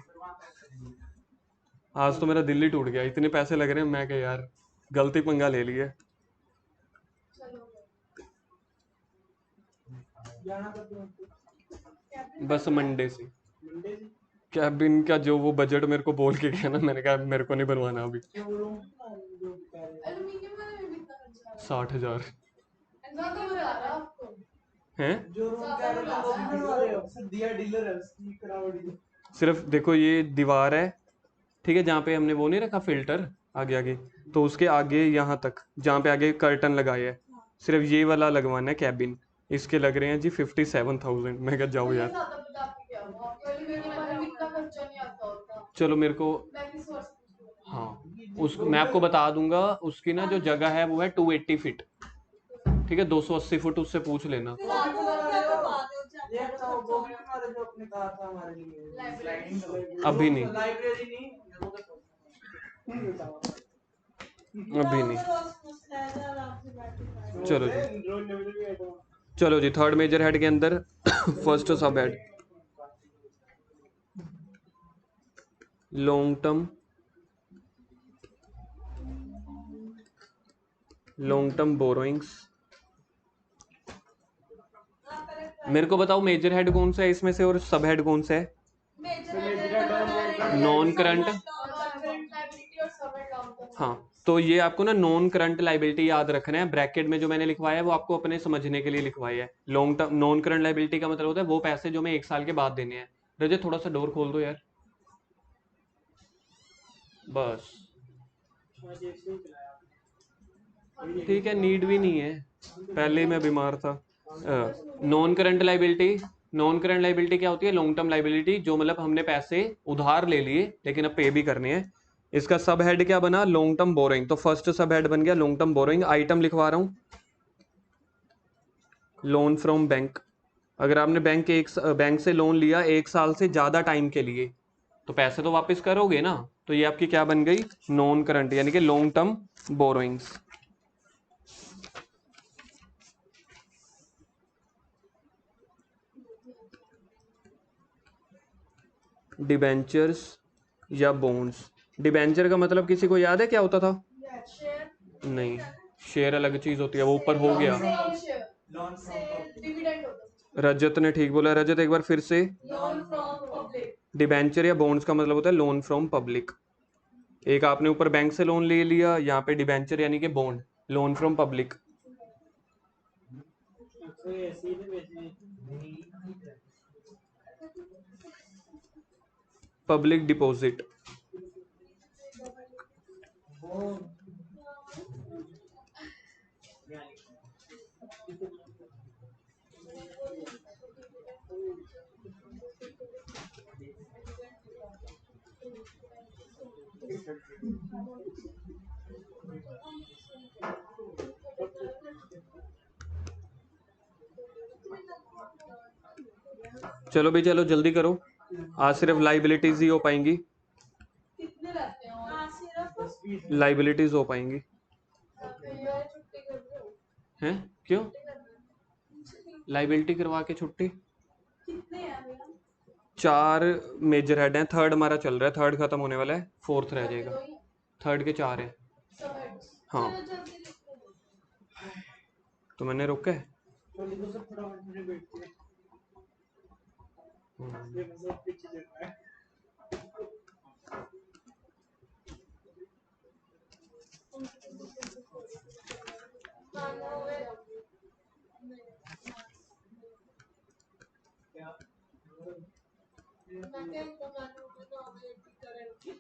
आज तो मेरा दिल ही टूट गया, इतने पैसे लग रहे हैं, मैं क्या यार गलती पंगा ले लिया। चलो जाना कब तुम? बस मंडे से। मंडे से? कैबिन का जो वो बजट मेरे को बोल के गया ना, मैंने कहा मेरे को नहीं बनवाना अभी। क्यों रूम जो कह रहे हो? एल्यूमिनियम वाले में भी इतना खर्चा आ रहा 60,000 है। ज्यादा बुरा आ रहा है आपको। हैं। जो रूम कह रहे हो वो भी बनवा रहे हो? सर दिया डीलर है उसकी करावड़ी। सिर्फ देखो ये दीवार है, ठीक है, जहाँ पे हमने वो नहीं रखा फिल्टर आगे आगे, तो उसके आगे यहाँ तक जहाँ पे आगे कर्टन लगाए है, सिर्फ ये वाला लगवाना है कैबिन। इसके लग रहे हैं जी 57,000। मैं कहा जाओ ये यार। ज्यादा बता के क्या हुआ? आपको एल्यूमिनियम वाले में इतना खर्चा नहीं आता होता। चलो मेरे को, मैं किस वर्ष पूछ रही हूँ? हाँ उस मैं आपको बता दूंगा, उसकी ना जो जगह है वो है 280 फीट, ठीक है, 280 फुट उससे पूछ लेना। फिर आप वो क्या करवा रहे हो? चेक ये करो तो खर्चा वो हो भी गया। हमारे जो अपने कहा था हमारे लिए लाइब्रेरी। स्लाइडिंग अभी नहीं, लाइब्रेरी नहीं बताओ। अभी नहीं। चलो जी, रोज लेवल भी आएगा। चलो जी, थर्ड मेजर हेड के अंदर फर्स्ट सब head long term, long term borrowings. मेरे को बताओ मेजर हेड कौन सा है इसमें से और सब हेड कौन सा है। नॉन करंट, लाइबिलिटी और सबमिट लॉन्ग टर्म। हाँ, तो ये आपको ना नॉन करंट लाइबिलिटी याद रखना है। ब्रैकेट में जो मैंने लिखवाया है वो आपको अपने समझने के लिए लिखवाया है। Long term non current liability का मतलब होता है वो पैसे जो मैं 1 साल के बाद देने हैं। रजत थोड़ा सा डोर खोल दो यार, बस आज एक से ही खिलाया। ठीक है, नीड भी नहीं है, पहले ही मैं बीमार था। Non current liability, non current liability क्या होती है? लॉन्ग टर्म लाइबिलिटी, जो मतलब हमने पैसे उधार ले लिए लेकिन अब पे भी करने हैं। इसका सब हेड क्या बना? Long term borrowing. तो फर्स्ट सब हेड बन गया लॉन्ग टर्म बोरोइंग। आइटम लिखवा रहा हूं, लोन फ्रॉम बैंक। अगर आपने बैंक से लोन लिया 1 साल से ज्यादा टाइम के लिए, तो पैसे तो वापस करोगे ना, तो ये आपकी क्या बन गई? नॉन करंट, यानी कि लॉन्ग टर्म बोरोइंग्स। डिबेंचर्स या बॉन्ड्स। डिबेंचर का मतलब किसी को याद है क्या होता था? शेयर नहीं, शेयर अलग चीज होती है, वो ऊपर हो गया। लॉन फ्रॉम डिविडेंड होता रजत ने ठीक बोला। रजत एक बार फिर से। है। Loan from public. डिबेंचर या बॉन्ड्स का मतलब होता है लोन फ्रॉम पब्लिक। एक आपने ऊपर बैंक से लोन ले लिया, यहाँ पे डिबेंचर यानी कि बॉन्ड, लोन फ्रॉम पब्लिक। कोई ऐसे ही नहीं बेचने। Public deposit. चलो भाई चलो जल्दी करो, आज सिर्फ लाइबिलिटीज ही हो पाएंगी, कितने रहते हैं? और सिर्फ लाइबिलिटीज हो पाएंगी। ये छुट्टी कर रहे हो? हैं? क्यों? छुट्टी कर रहे हो? लाइबिलिटी करवा के छुट्टी? कितने हैं भैया? 4 मेजर हेड हैं, थर्ड हमारा चल रहा है, थर्ड खत्म होने वाला है, फोर्थ रह सबके जाएगा। दो ही हैं? थर्ड के 4 हैं। सब हेड्स। हाँ। चलो जल्दी लिखो। तो मैंने रोका है। तो लिखो सब फटाफट में बैठ के। ये सब पीछे चल रहा है। क्या? मैं क्या बनाने में तो हमें करेंगे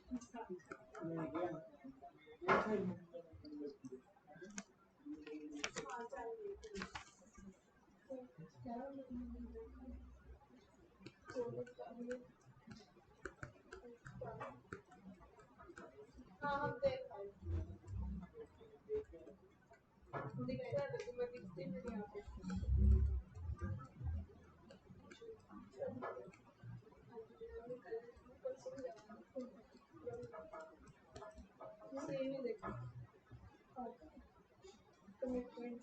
हाँ हम देख पाए दिखता है तो मैं दिखती नहीं यहाँ पे सेम ही देखा कमिटमेंट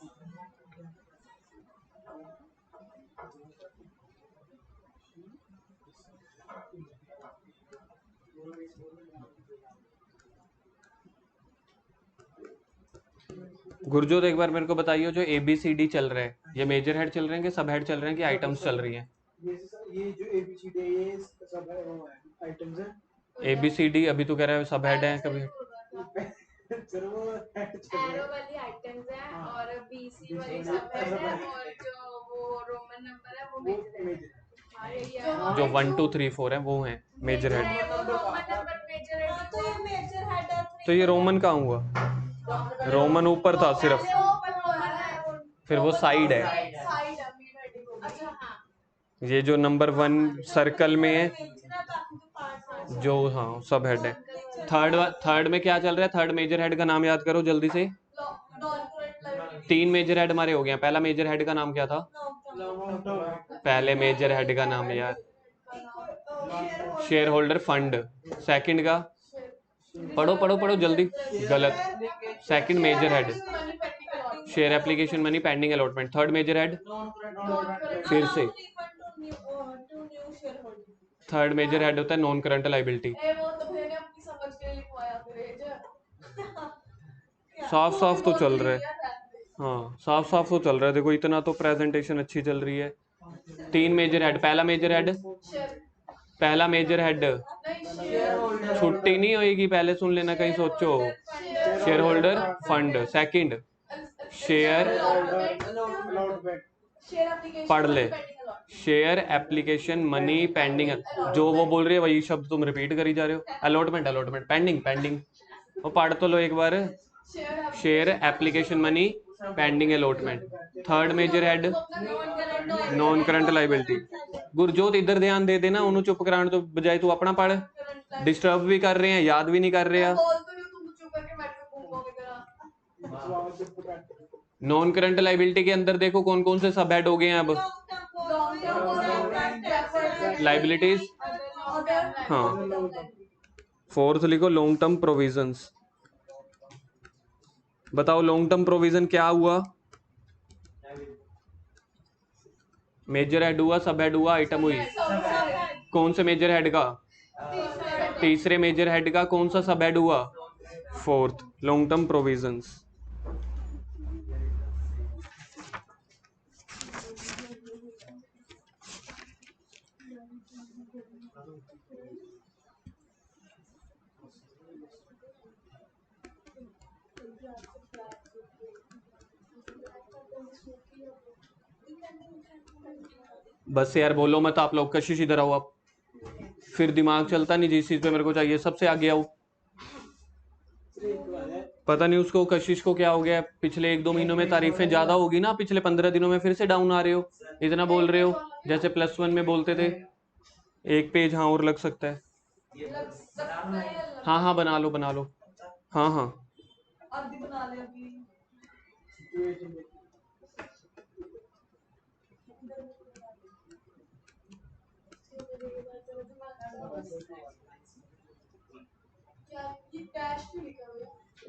गुरजोत एक बार मेरे को बताइए, जो ABCD चल रहे हैं ये मेजर हेड चल रहे हैं कि सब हेड चल रहे हैं कि आइटम्स चल रही हैं? ये जो ABCD है ये सब है, वो है आइटम्स है। ABCD अभी तो कह रहा है सब हेड है कभी। फिर वो एरो वाली आइटम्स है हाँ। और BC वाली सब हेड है और जो वो रोमन नंबर है वो मेजर है हाँ यही है जो 1 2 3 4 है वो है मेजर हेड। है वो रोमन नंबर मेजर है तो ये मेजर हेड है तो ये रोमन कहाँ हुआ? रोमन ऊपर था सिर्फ, पहले ओपन रोमन है फिर वो साइड है। साइड है मेन हेडिंग होगी अच्छा हाँ ये जो नंबर 1 सर्कल में है जो, हाँ सब हेड है। थर्ड में क्या चल रहा है? थर्ड मेजर हेड का नाम याद करो जल्दी से। 3 मेजर हेड हमारे हो गए। पहला मेजर हेड का नाम क्या था? पहले मेजर हेड का नाम यार, शेयर होल्डर फंड। सेकंड का पढ़ो पढ़ो पढ़ो जल्दी। गलत। Second major head share application money pending allotment. Third major head फिर से थर्ड मेजर हेड होता है नॉन करंट लाइबिलिटी। वो तो मैंने अपनी समझ के लिए लिखवाया साफ साफ तो चल रहा है, हाँ साफ साफ तो चल रहा है। देखो इतना तो प्रेजेंटेशन अच्छी चल रही है। 3 मेजर हेड। पहला मेजर हेड, पहला मेजर हेड छुट्टी नहीं होएगी, पहले सुन लेना कहीं सोचो। Share holder fund. Second share, पढ़ ले, शेयर एप्लीकेशन मनी पेंडिंग। जो वो बोल रही है वही शब्द तुम रिपीट करी जा रहे हो। अलॉटमेंट अलॉटमेंट पेंडिंग पेंडिंग, वो पढ़ तो लो एक बार। Share application money pending allotment. Third major head non current liability. Gurjot इधर ध्यान दे देना, उन्होंने चुप कराने तो बजाय तू अपना पढ़। डिस्टर्ब भी कर रहे हैं, याद भी नहीं कर रहे हैं। नॉन करंट लाइबिलिटी के अंदर देखो कौन कौन से सब हेड हो गए हैं अब। लाइबिलिटीज, हाँ। फोर्थ लिखो लॉन्ग टर्म प्रोविजंस। बताओ लॉन्ग टर्म प्रोविजन क्या हुआ? मेजर हेड हुआ, सब हेड हुआ, आइटम हुई। कौन से मेजर हेड का? तीसरे मेजर हेड का। कौन सा सब हेड हुआ? Fourth, long term provisions. बस यार बोलो मत आप लोग। कशिश इधर आओ आप, फिर दिमाग चलता नहीं जिस चीज पे मेरे को चाहिए। सबसे आगे आओ। पता नहीं उसको कशिश को क्या हो गया। पिछले 1 2 महीनों में तारीफें ज्यादा होगी ना, पिछले 15 दिनों में फिर से डाउन आ रहे हो। इतना बोल रहे हो जैसे +1 में बोलते थे। एक पेज हाँ और लग सकता है। हाँ हाँ बना लो बना लो। हाँ हाँ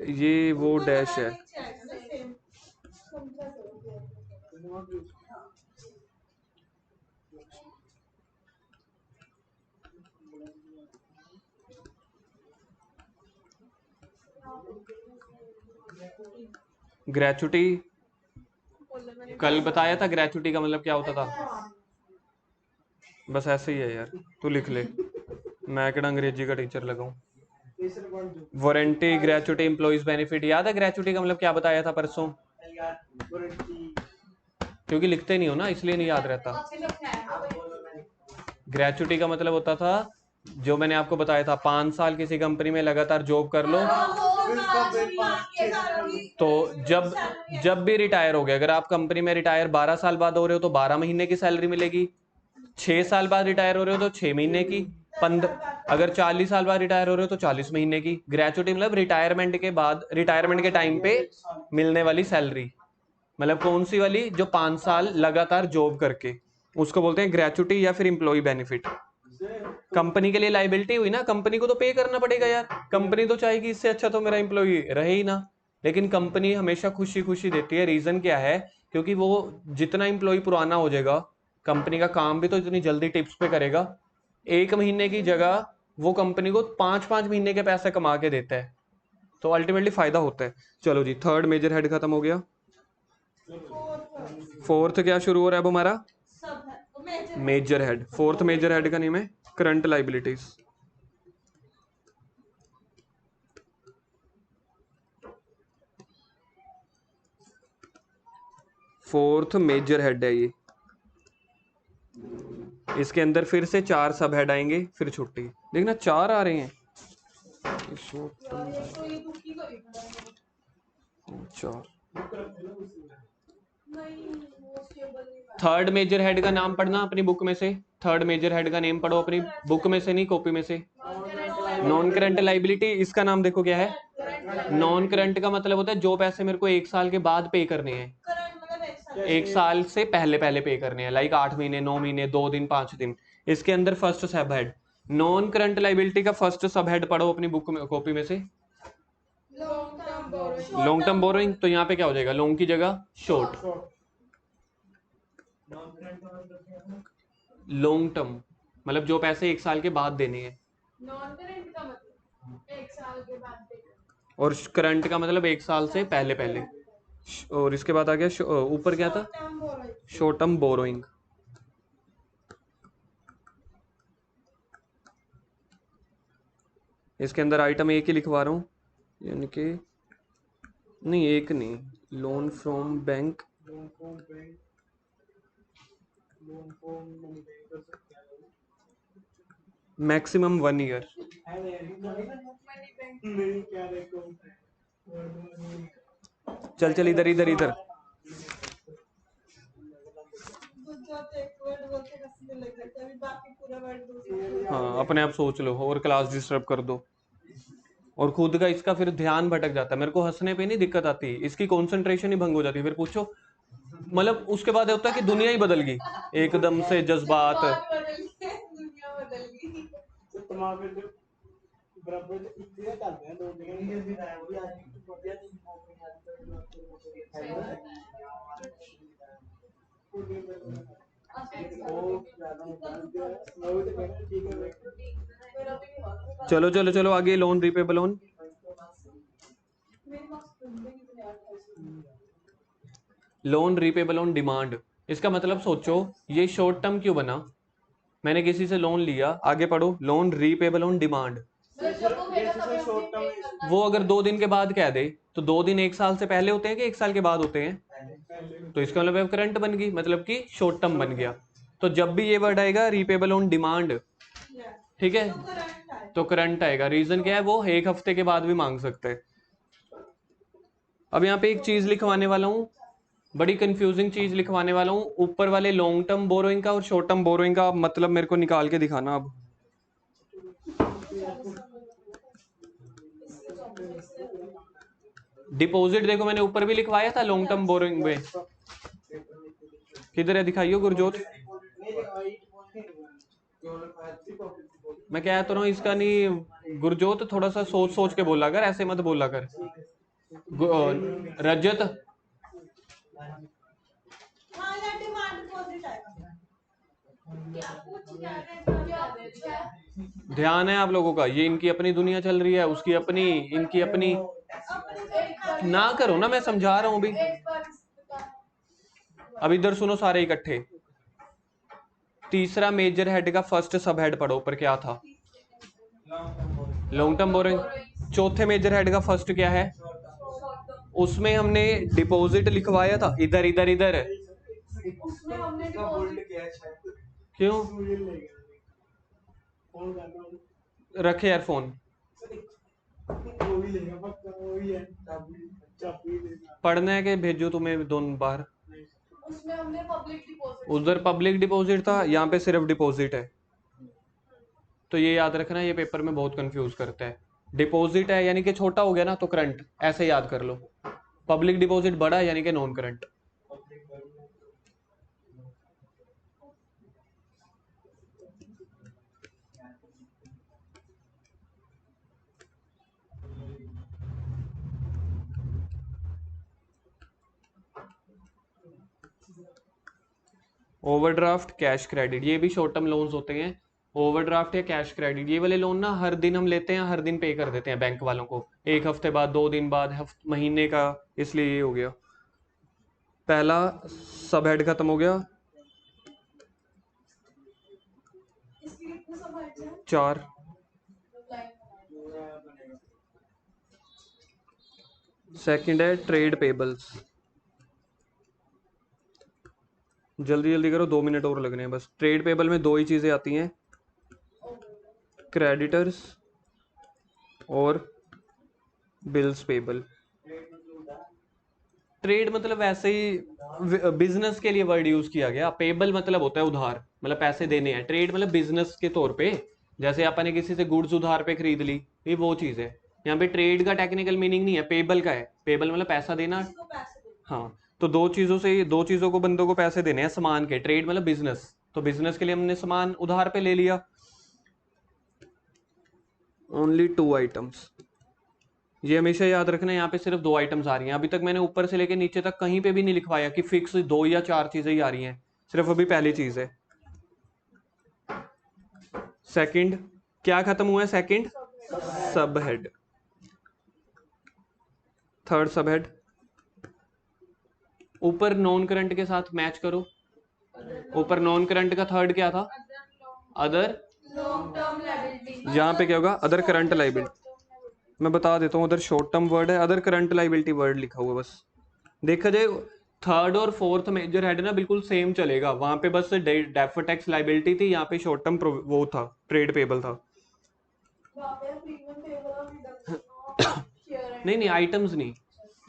ये वो डैश है। ग्रेचुटी कल बताया था, ग्रेचुटी का मतलब क्या होता था। बस ऐसे ही है यार, तू लिख ले। मैं केड़ा अंग्रेजी का टीचर लगाऊं। Warranty, gratuity, employees benefit. याद है ग्रेचुटी का मतलब क्या बताया था परसों? क्योंकि लिखते नहीं हो ना इसलिए नहीं याद रहता। ग्रेचुटी का मतलब होता था, जो मैंने आपको बताया था, 5 साल किसी कंपनी में लगातार जॉब कर लो तो जब जब भी रिटायर हो गए, अगर आप कंपनी में रिटायर 12 साल बाद हो रहे हो तो 12 महीने की सैलरी मिलेगी, 6 साल बाद रिटायर हो रहे हो तो 6 महीने की, 15, अगर 40 साल बाद रिटायर हो रहे हो तो 40 महीने की। ग्रेचुटी मतलब रिटायरमेंट के बाद, रिटायरमेंट के टाइम पे मिलने वाली सैलरी, मतलब कौन सी वाली, जो 5 साल लगातार जॉब करके, उसको बोलते हैं ग्रेचुटी या फिर एम्प्लॉय बेनिफिट। कंपनी के लिए लाइबिलिटी हुई ना, कंपनी को तो पे करना पड़ेगा यार, कंपनी तो चाहेगी इससे अच्छा तो मेरा एम्प्लॉय रहे ही ना, लेकिन कंपनी हमेशा खुशी खुशी देती है। रीजन क्या है? क्योंकि वो जितना एम्प्लॉय पुराना हो जाएगा, कंपनी का काम भी तो इतनी जल्दी टिप्स पे करेगा, 1 महीने की जगह वो कंपनी को 5-5 महीने के पैसे कमा के देता है, तो अल्टीमेटली फायदा होता है। चलो जी, थर्ड मेजर हेड खत्म हो गया। फोर्थ क्या शुरू हो रहा है अब हमारा? Major head. Fourth major head का नेम है current liabilities. Fourth major head है ये। इसके अंदर फिर से 4 सब हेड आएंगे, फिर छुट्टी। देखना 4 आ रहे हैं। चार। थर्ड मेजर हेड का नाम पढ़ना अपनी बुक में से, थर्ड मेजर हेड का नेम पढ़ो अपनी बुक में से, नहीं कॉपी में से। नॉन करंट लाइबिलिटी, इसका नाम देखो क्या है? नॉन करंट का मतलब होता है जो पैसे मेरे को 1 साल के बाद पे करने हैं, 1 साल से पहले पहले पे करने हैं, लाइक 8 महीने, 9 महीने, 2 दिन, 5 दिन। इसके अंदर फर्स्ट सब हेड नॉन करंट लाइबिलिटी का फर्स्ट सब हेड पढ़ो अपनी बुक में, कॉपी में से। लॉन्ग टर्म बोरोइंग, तो यहाँ पे क्या हो जाएगा? लॉन्ग की जगह शॉर्ट। लॉन्ग टर्म मतलब जो पैसे 1 साल के बाद देने हैं। नॉन करंट का मतलब 1 साल के बाद देगा, और करंट का मतलब 1 साल से पहले पहले। और इसके बाद आ गया ऊपर क्या था? Short term borrowing. इसके अंदर आइटम एक ही लिखवा रहा हूँ, यानी कि नहीं, एक नहीं, loan from bank, maximum 1 year. चल चल इधर इधर इधर। हाँ, अपने आप सोच लो और क्लास डिस्टर्ब कर दो, और खुद का इसका फिर ध्यान भटक जाता है। मेरे को हंसने पे नहीं दिक्कत आती, इसकी कंसंट्रेशन ही भंग हो जाती है। फिर पूछो, मतलब उसके बाद होता है कि दुनिया ही बदल गई एकदम से, जज्बात। दुनिया बदल गई। चलो चलो चलो आगे, loan repayable loan. Loan repayable on demand, इसका मतलब सोचो ये शॉर्ट टर्म क्यों बना? मैंने किसी से लोन लिया, आगे पढ़ो, लोन रीपेबल ऑन डिमांड। वो अगर 2 दिन के बाद कह दे तो 2 दिन 1 साल से पहले होते हैं कि 1 साल के बाद होते हैं? तो इसका मतलब करंट बन गई, मतलब कि शॉर्ट टर्म बन गया। तो जब भी ये वर्ड आएगा रीपेबल ऑन डिमांड, ठीक है, तो करंट आएगा। रीजन क्या है? वो 1 हफ्ते के बाद भी मांग सकते हैं। अब यहाँ पे एक चीज लिखवाने वाला हूँ, बड़ी कंफ्यूजिंग चीज लिखवाने वाला हूँ। ऊपर वाले लॉन्ग टर्म बोरोइंग का और शॉर्ट टर्म बोरोइंग का मतलब मेरे को निकाल के दिखाना। अब डिपॉजिट देखो मैंने ऊपर भी लिखवाया था लॉन्ग टर्म बोरोइंग में, किधर है? दिखाइयो गुरजोत। मैं कह तो रहा हूँ इसका नहीं, गुरजोत थोड़ा सा सोच सोच के बोला कर, ऐसे मत बोला कर। रजत, ध्यान है आप लोगों का? ये इनकी अपनी दुनिया चल रही है, उसकी अपनी, इनकी अपनी। ना करो ना, मैं समझा रहा हूं अभी। अब इधर सुनो सारे इकट्ठे। तीसरा मेजर हेड का फर्स्ट सब हेड पढ़ो, ऊपर क्या था? Long term borrowing. चौथे मेजर हेड का फर्स्ट क्या है? उसमें हमने डिपॉजिट लिखवाया था, इधर इधर इधर। क्यों? फोन कर रहा हूँ। रखे यार फोन, वो भी लेगा पक्का, वो भी है चाबी देना। पढ़ना है कि भेजो तुम्हें दोनों बाहर? उसमें हमने पब्लिक डिपॉजिट, उधर पब्लिक डिपॉजिट था, यहाँ पे सिर्फ डिपॉजिट है। तो ये याद रखना, ये पेपर में बहुत कंफ्यूज करता है। डिपॉजिट है यानी कि छोटा हो गया ना, तो करंट ऐसे याद कर लो। पब्लिक डिपॉजिट बड़ा है यानी कि non current. Overdraft, cash credit, ये भी शॉर्ट टर्म लोन्स होते हैं। ओवरड्राफ्ट या कैश क्रेडिट, ये वाले लोन ना हर दिन हम लेते हैं, हर दिन पे कर देते हैं बैंक वालों को, एक हफ्ते बाद, 2 दिन बाद, महीने का, इसलिए ये हो गया। पहला सब हेड खत्म हो गया, इसके कितने सब हेड्स हैं? 4। सेकंड है ट्रेड पेबल्स, जल्दी जल्दी करो, 2 मिनट और लगने हैं बस। ट्रेड पेबल में 2 ही चीज़ें आती हैं, क्रेडिटर्स और बिल्स पेबल। ट्रेड मतलब वैसे ही बिजनेस के लिए वर्ड यूज किया गया। पेबल मतलब होता है उधार, मतलब पैसे देने हैं। ट्रेड मतलब बिजनेस के तौर पे, जैसे अपन ने किसी से गुड्स उधार पे खरीद ली, ये वो चीज है। यहाँ पे ट्रेड का टेक्निकल मीनिंग नहीं है, पेबल का है। पेबल मतलब पैसा देना। किसी को पैसे दे। हाँ, तो 2 चीजों को बंदों को पैसे देने हैं सामान के। ट्रेड मतलब बिजनेस, तो बिजनेस के लिए हमने सामान उधार पे ले लिया। ओनली 2 आइटम्स, ये हमेशा याद रखना, यहाँ पे सिर्फ 2 आइटम्स आ रही हैं। अभी तक मैंने ऊपर से लेके नीचे तक कहीं पे भी नहीं लिखवाया कि फिक्स 2 या 4 चीजें ही आ रही हैं, सिर्फ अभी पहली चीज है। सेकंड क्या खत्म हुआ है? सेकंड सब हेड। थर्ड सब हेड, ऊपर नॉन करंट के साथ मैच करो। ऊपर नॉन करंट का थर्ड क्या था? Other long term liability. यहाँ पे क्या होगा? Other current liability. मैं बता देता हूँ, अदर शॉर्ट टर्म वर्ड है, अदर करंट लाइबिलिटी वर्ड लिखा हुआ बस। देखा जाए थर्ड और फोर्थ मेजर हेड ना बिल्कुल सेम चलेगा, वहां पे बस डेफर टैक्स लाइबिलिटी थी, यहाँ पे शॉर्ट टर्म वो था, ट्रेड पेबल था। नहीं नहीं, आइटम्स नहीं,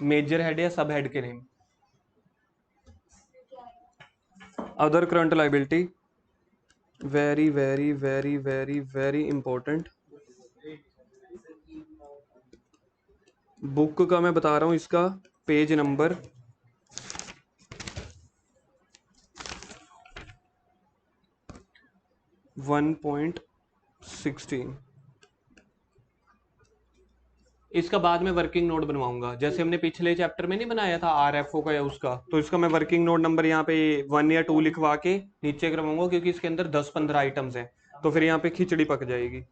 मेजर हेड या सब हेड के name. Other current liability, very very very very very important. Book का मैं बता रहा हूं, इसका पेज नंबर 1.16। इसका बाद में वर्किंग नोट बनवाऊंगा, जैसे हमने पिछले चैप्टर में नहीं बनाया था आरएफओ का या उसका, तो इसका मैं वर्किंग नोट नंबर यहाँ पे 1 या 2 लिखवा के नीचे करवाऊंगा, क्योंकि इसके अंदर 10-15 आइटम्स हैं, तो फिर यहाँ पे खिचड़ी पक जाएगी।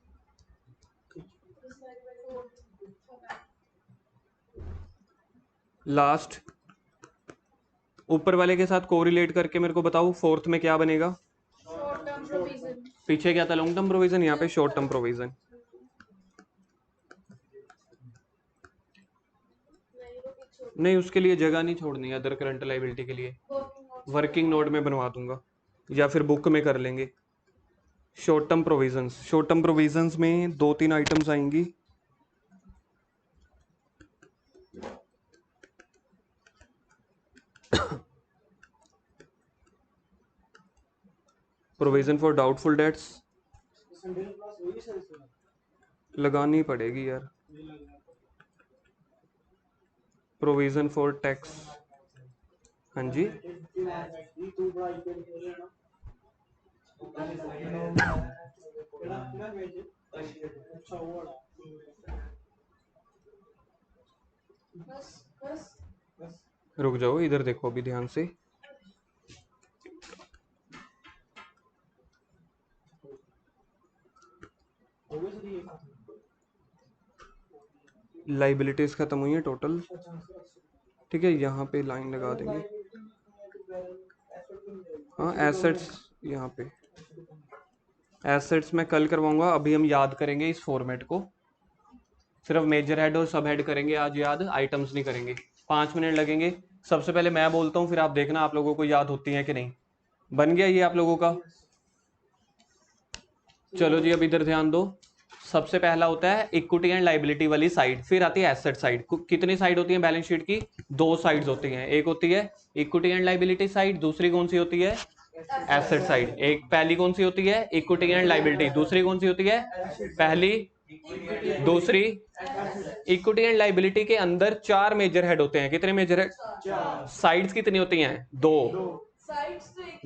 लास्ट, ऊपर वाले के साथ कोरिलेट करके मेरे को बताओ, फोर्थ में क्या बनेगा? Short term provision. पीछे क्या था? लॉन्ग टर्म प्रोविजन, यहाँ पे शॉर्ट टर्म प्रोविजन। नहीं, उसके लिए जगह नहीं छोड़नी है, अदर करंट लाइबिलिटी के लिए वर्किंग नोट में बनवा दूंगा, या फिर बुक में कर लेंगे। Short term provisions, short term provisions में 2-3 आइटम्स आएंगी। प्रोविजन फॉर डाउटफुल डेट्स लगानी पड़ेगी यार। प्रोविजन फॉर टैक्स, हाँ जी, रुक जाओ, इधर देखो अभी ध्यान से। लाइबिलिटीज खत्म हुई है टोटल, ठीक है, यहाँ पे लाइन लगा देंगे। हाँ, एसेट्स, यहाँ पे एसेट्स मैं कल करवाऊंगा, अभी हम याद करेंगे इस फॉर्मेट को। सिर्फ मेजर हेड और सब हेड करेंगे आज याद, आइटम्स नहीं करेंगे। 5 मिनट लगेंगे। सबसे पहले मैं बोलता हूँ, फिर आप देखना आप लोगों को याद होती है कि नहीं। बन गया ये आप लोगों का? चलो जी अब इधर ध्यान दो। सबसे पहला होता है इक्विटी एंड लाइबिलिटी वाली साइड, फिर आती है एसेट साइड। कितनी साइड होती है बैलेंस शीट की? दो साइड्स होती हैं, एक होती है इक्विटी एंड लाइबिलिटी साइड, दूसरी कौन सी होती है? Asset side. एक पहली कौन सी होती है? Equity and liability. दूसरी कौन सी होती है? पहली, दूसरी। इक्विटी एंड लाइबिलिटी के अंदर चार मेजर हेड होते हैं। कितने मेजर हेड? साइड्स कितनी होती हैं? दो।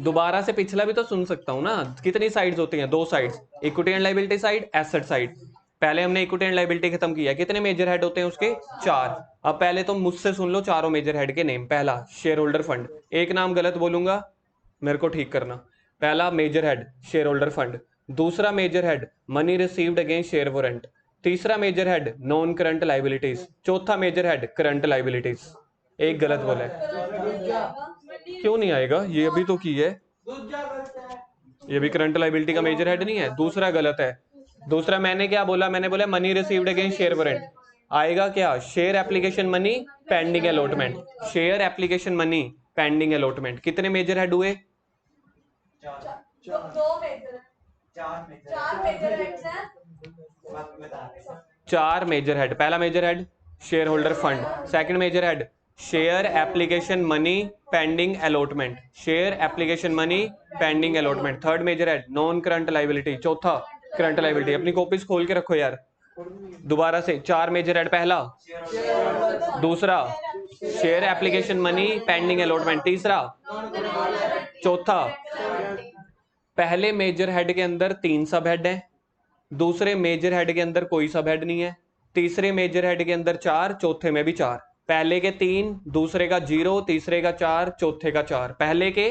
दोबारा से पिछला भी तो सुन सकता हूं ना। कितनी साइड्स होती हैं? दो sides, equity and liability side, asset side. पहले हमने इक्विटी एंड लाइबिलिटी खत्म किया। कितने मेजर हेड होते हैं उसके? चार। अब पहले तो मुझसे सुन लो चारों मेजर हेड के नेम। पहला शेयर होल्डर फंड, एक नाम गलत बोलूंगा मेरे को ठीक करना। पहला major head shareholder fund, दूसरा major head money received against share warrant, तीसरा major head non current liabilities, चौथा मेजर हेड करंट लाइबिलिटीज। एक गलत बोला है। क्यों नहीं आएगा? ये अभी तो की है, ये भी करंट लाइबिलिटी का मेजर हेड नहीं है। दूसरा गलत है। दूसरा मैंने क्या बोला? मैंने बोला money received against share warrant. आएगा क्या? Share application money pending allotment. Share application money pending allotment. कितने मेजर हेड हुए? दो मेजर है, चार मेजर हेड्स हैं। चार मेजर हेड। पहला major head shareholder fund, second major head share application money pending allotment, share application money pending allotment. Third major head non current liability, चौथा current liability. अपनी copies खोल के रखो यार। दोबारा से चार मेजर हेड। पहला, दूसरा share application money pending allotment, तीसरा, चौथा। पहले मेजर हेड के अंदर तीन सब हेड हैं, दूसरे मेजर हेड के अंदर कोई सब हेड नहीं है, तीसरे मेजर हेड के अंदर चार, चौथे में भी चार। पहले के तीन, दूसरे का जीरो, तीसरे का चार, चौथे का चार। पहले के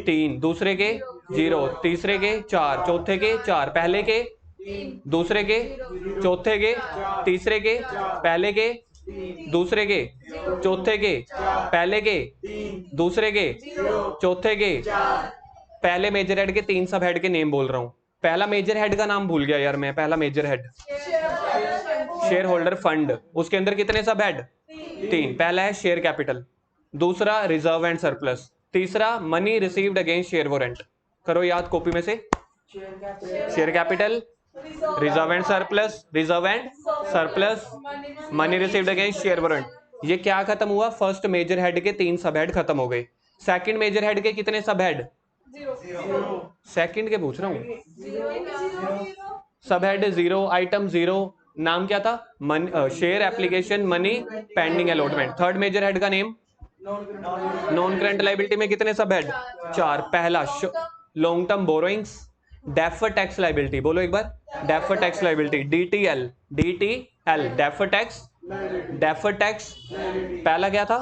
तीन, दूसरे के जीरो, तीसरे के चार, चौथे के चार। पहले के, दूसरे के, चौथे के, तीसरे के, पहले के, दूसरे के, चौथे के, पहले के, दूसरे के, चौथे के। पहले मेजर हेड के तीन सब हेड के नेम बोल रहा हूं। पहला मेजर हेड का नाम भूल गया यार मैं। पहला major head shareholder fund, उसके अंदर कितने सब हेड? तीन। पहला है शेयर कैपिटल, दूसरा रिजर्व एंड सरप्लस, तीसरा money received against share warrant. करो याद कॉपी में से। Share capital, reserve and surplus, reserve and surplus, money received against share warrant. ये क्या खत्म हुआ? फर्स्ट मेजर हेड के तीन सब हेड खत्म हो गए। सेकंड मेजर हेड के कितने सब हेड? सेकंड के पूछ रहा हूं। सब हेड जीरो, आइटम जीरो। नाम क्या था? Share application money pending allotment. Third major head का नेम नॉन करंट लाइबिलिटी में कितने सब हेड? चार। पहला long term borrowings, defer tax liability. बोलो एक बार। Defer tax liability, DTL, DTL defer tax, defer tax. पहला क्या था?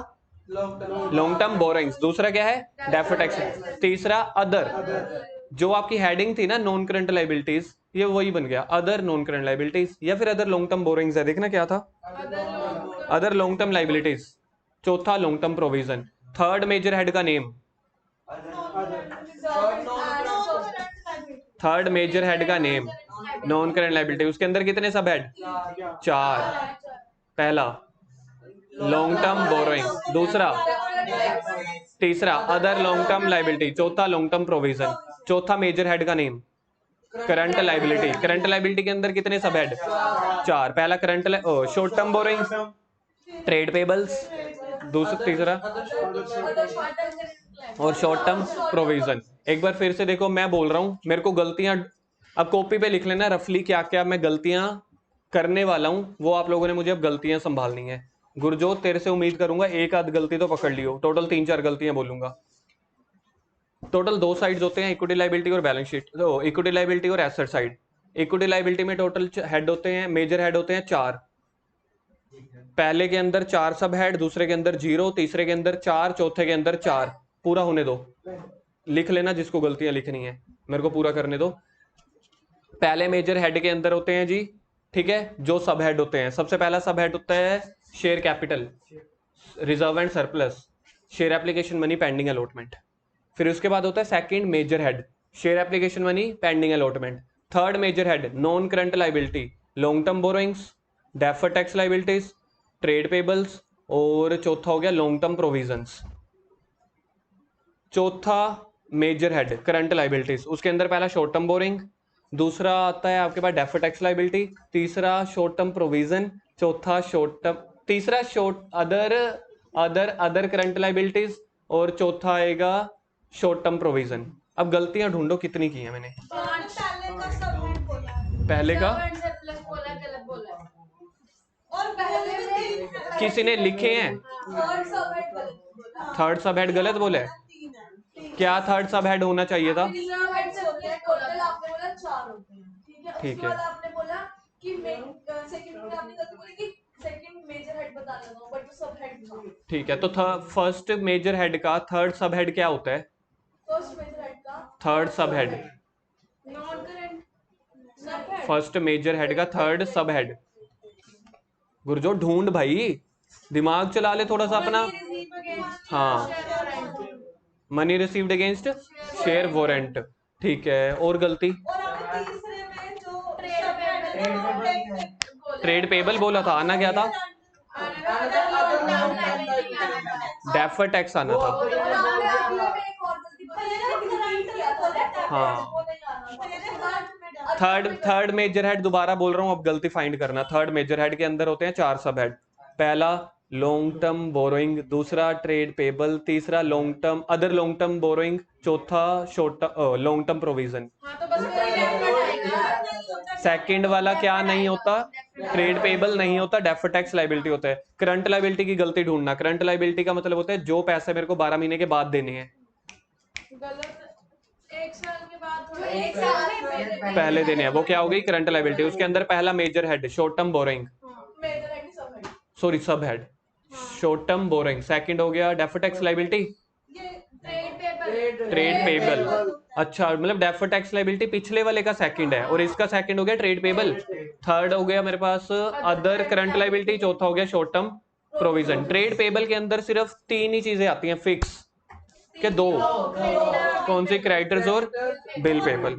Long term borrowings. दूसरा क्या है? Defer tax. तीसरा अदर, जो आपकी हेडिंग थी ना नॉन करंट लाइबिलिटीज, ये वही बन गया अदर नॉन करंट लाइबिलिटीज, या फिर अदर लॉन्ग टर्म बोरोइंग्स है। देखना क्या था? Other long term liabilities. चौथा long term provision. Third major head का नेम, थर्ड मेजर हेड का नेम नॉन करंट लाइबिलिटी। उसके अंदर कितने सब हेड? चार। पहला लॉन्ग टर्म बोरोइंग, दूसरा, तीसरा अदर लॉन्ग टर्म लाइबिलिटी, चौथा लॉन्ग टर्म प्रोविजन। चौथा मेजर हेड का name current liability. Current liability के अंदर कितने सब हेड? चार। पहला current short term borrowing, trade payables, दूसरा, तीसरा और शॉर्ट टर्म प्रोविजन। एक बार फिर से देखो, मैं बोल रहा हूं, मेरे को गलतियां अब कॉपी पे लिख लेना रफली क्या क्या मैं गलतियां करने वाला हूं, वो आप लोगों ने मुझे अब गलतियां संभालनी है। गुरजोत तेरे से उम्मीद करूंगा एक आध गलती तो पकड़ लियो। टोटल 3-4 गलतियां बोलूंगा। टोटल दो साइड्स होते हैं, इक्विटी लाइबिलिटी और बैलेंस शीट। तो इक्विटी लाइबिलिटी और एसेट साइड। इक्विटी लाइबिलिटी में टोटल हेड होते हैं, मेजर हेड होते हैं चार। पहले के अंदर चार सब हेड, दूसरे के अंदर जीरो, तीसरे के अंदर चार, चौथे के अंदर चार। पूरा होने दो, लिख लेना जिसको गलतियां लिखनी है, मेरे को पूरा करने दो। पहले मेजर हेड के अंदर होते हैं जी, ठीक है, जो सब हेड होते हैं। सबसे पहला सब हेड होता है share capital, reserve and surplus, share application money pending allotment. फिर उसके बाद होता है second major head share application money pending allotment. Third major head non current liability, long term borrowings, defer tax liabilities, trade payables, और चौथा हो गया long term provisions. चौथा मेजर हेड करंट लाइबिलिटीज, उसके अंदर पहला शॉर्ट टर्म बोरिंग, दूसरा आता है आपके पास डेफर्ड टैक्स लाइबिलिटी, तीसरा शॉर्ट टर्म प्रोविजन, चौथा शॉर्ट टर्म, तीसरा शॉर्ट अदर करंट लाइबिलिटीज, और चौथा आएगा शॉर्ट टर्म प्रोविजन। अब गलतियां ढूंढो कितनी की है मैंने। पहले का प्लस बोला, गलत बोला। और पहले में 3 किसी ने लिखे हैं, थर्ड सब हेड गलत बोला है। क्या थर्ड सब हेड होना चाहिए था? आपने बोला 4 होते हैं, ठीक है। ठीक उसके है। बाद आपने बोला कि सेकंड में आपने गलती बोली कि सेकंड मेजर हेड बता लेना, बट वो सब हेड था। ठीक है, तो फर्स्ट मेजर हेड का थर्ड सब हेड क्या होता है? फर्स्ट मेजर हेड का थर्ड सब हेड। नॉन करंट सब हेड। फर्स्ट मेजर हेड का थर्ड सब हेड। गुरजो ढूंढ भाई, दिमाग चला ले थोड़ा सा अपना। हाँ, money received against share warrant. ठीक है, और गलती? और आपने तीसरे में जो ट्रेड पेबल बोला था, आना क्या था? डेफर टैक्स आना था। हाँ, थर्ड मेजर हेड दोबारा बोल रहा हूँ, अब गलती फाइंड करना। थर्ड मेजर हेड के अंदर होते हैं 4 सब हेड। पहला लॉन्ग टर्म बोरोइंग, दूसरा ट्रेड पेबल, तीसरा long term other long term borrowing, चौथा शॉर्ट लॉन्ग टर्म प्रोविजन। हाँ तो बस वही डेफर्ड आएगा। सेकंड वाला क्या नहीं होता? ट्रेड पेबल नहीं होता, डेफर्ड टैक्स लाइबिलिटी होता है। करंट लाइबिलिटी की गलती ढूंढना। करंट लाइबिलिटी का मतलब होता है जो पैसे मेरे को 12 महीने के बाद देने हैं। गलत, 1 साल के बाद थोड़ा, एक 1 साल साल पहले पहले देने हैं, वो क्या हो गई? Current liability. उसके अंदर पहला major head short term borrowing, major head sub head. Sorry sub head, short term borrowing. Second हो गया डेफर्ड टैक्स लाइबिलिटी, ये ट्रेड पेपर, ट्रेड पेबल। अच्छा, मतलब डेफर्ड टैक्स लाइबिलिटी पिछले वाले का सेकंड है, और इसका सेकंड हो गया ट्रेड पेबल। थर्ड हो गया मेरे पास अदर करंट लाइबिलिटी, चौथा हो गया short term provision. Trade payable के अंदर सिर्फ 3 ही चीजें आती हैं फिक्स के, 2 कौन सी? क्रेडिटर्स और बिल पेबल।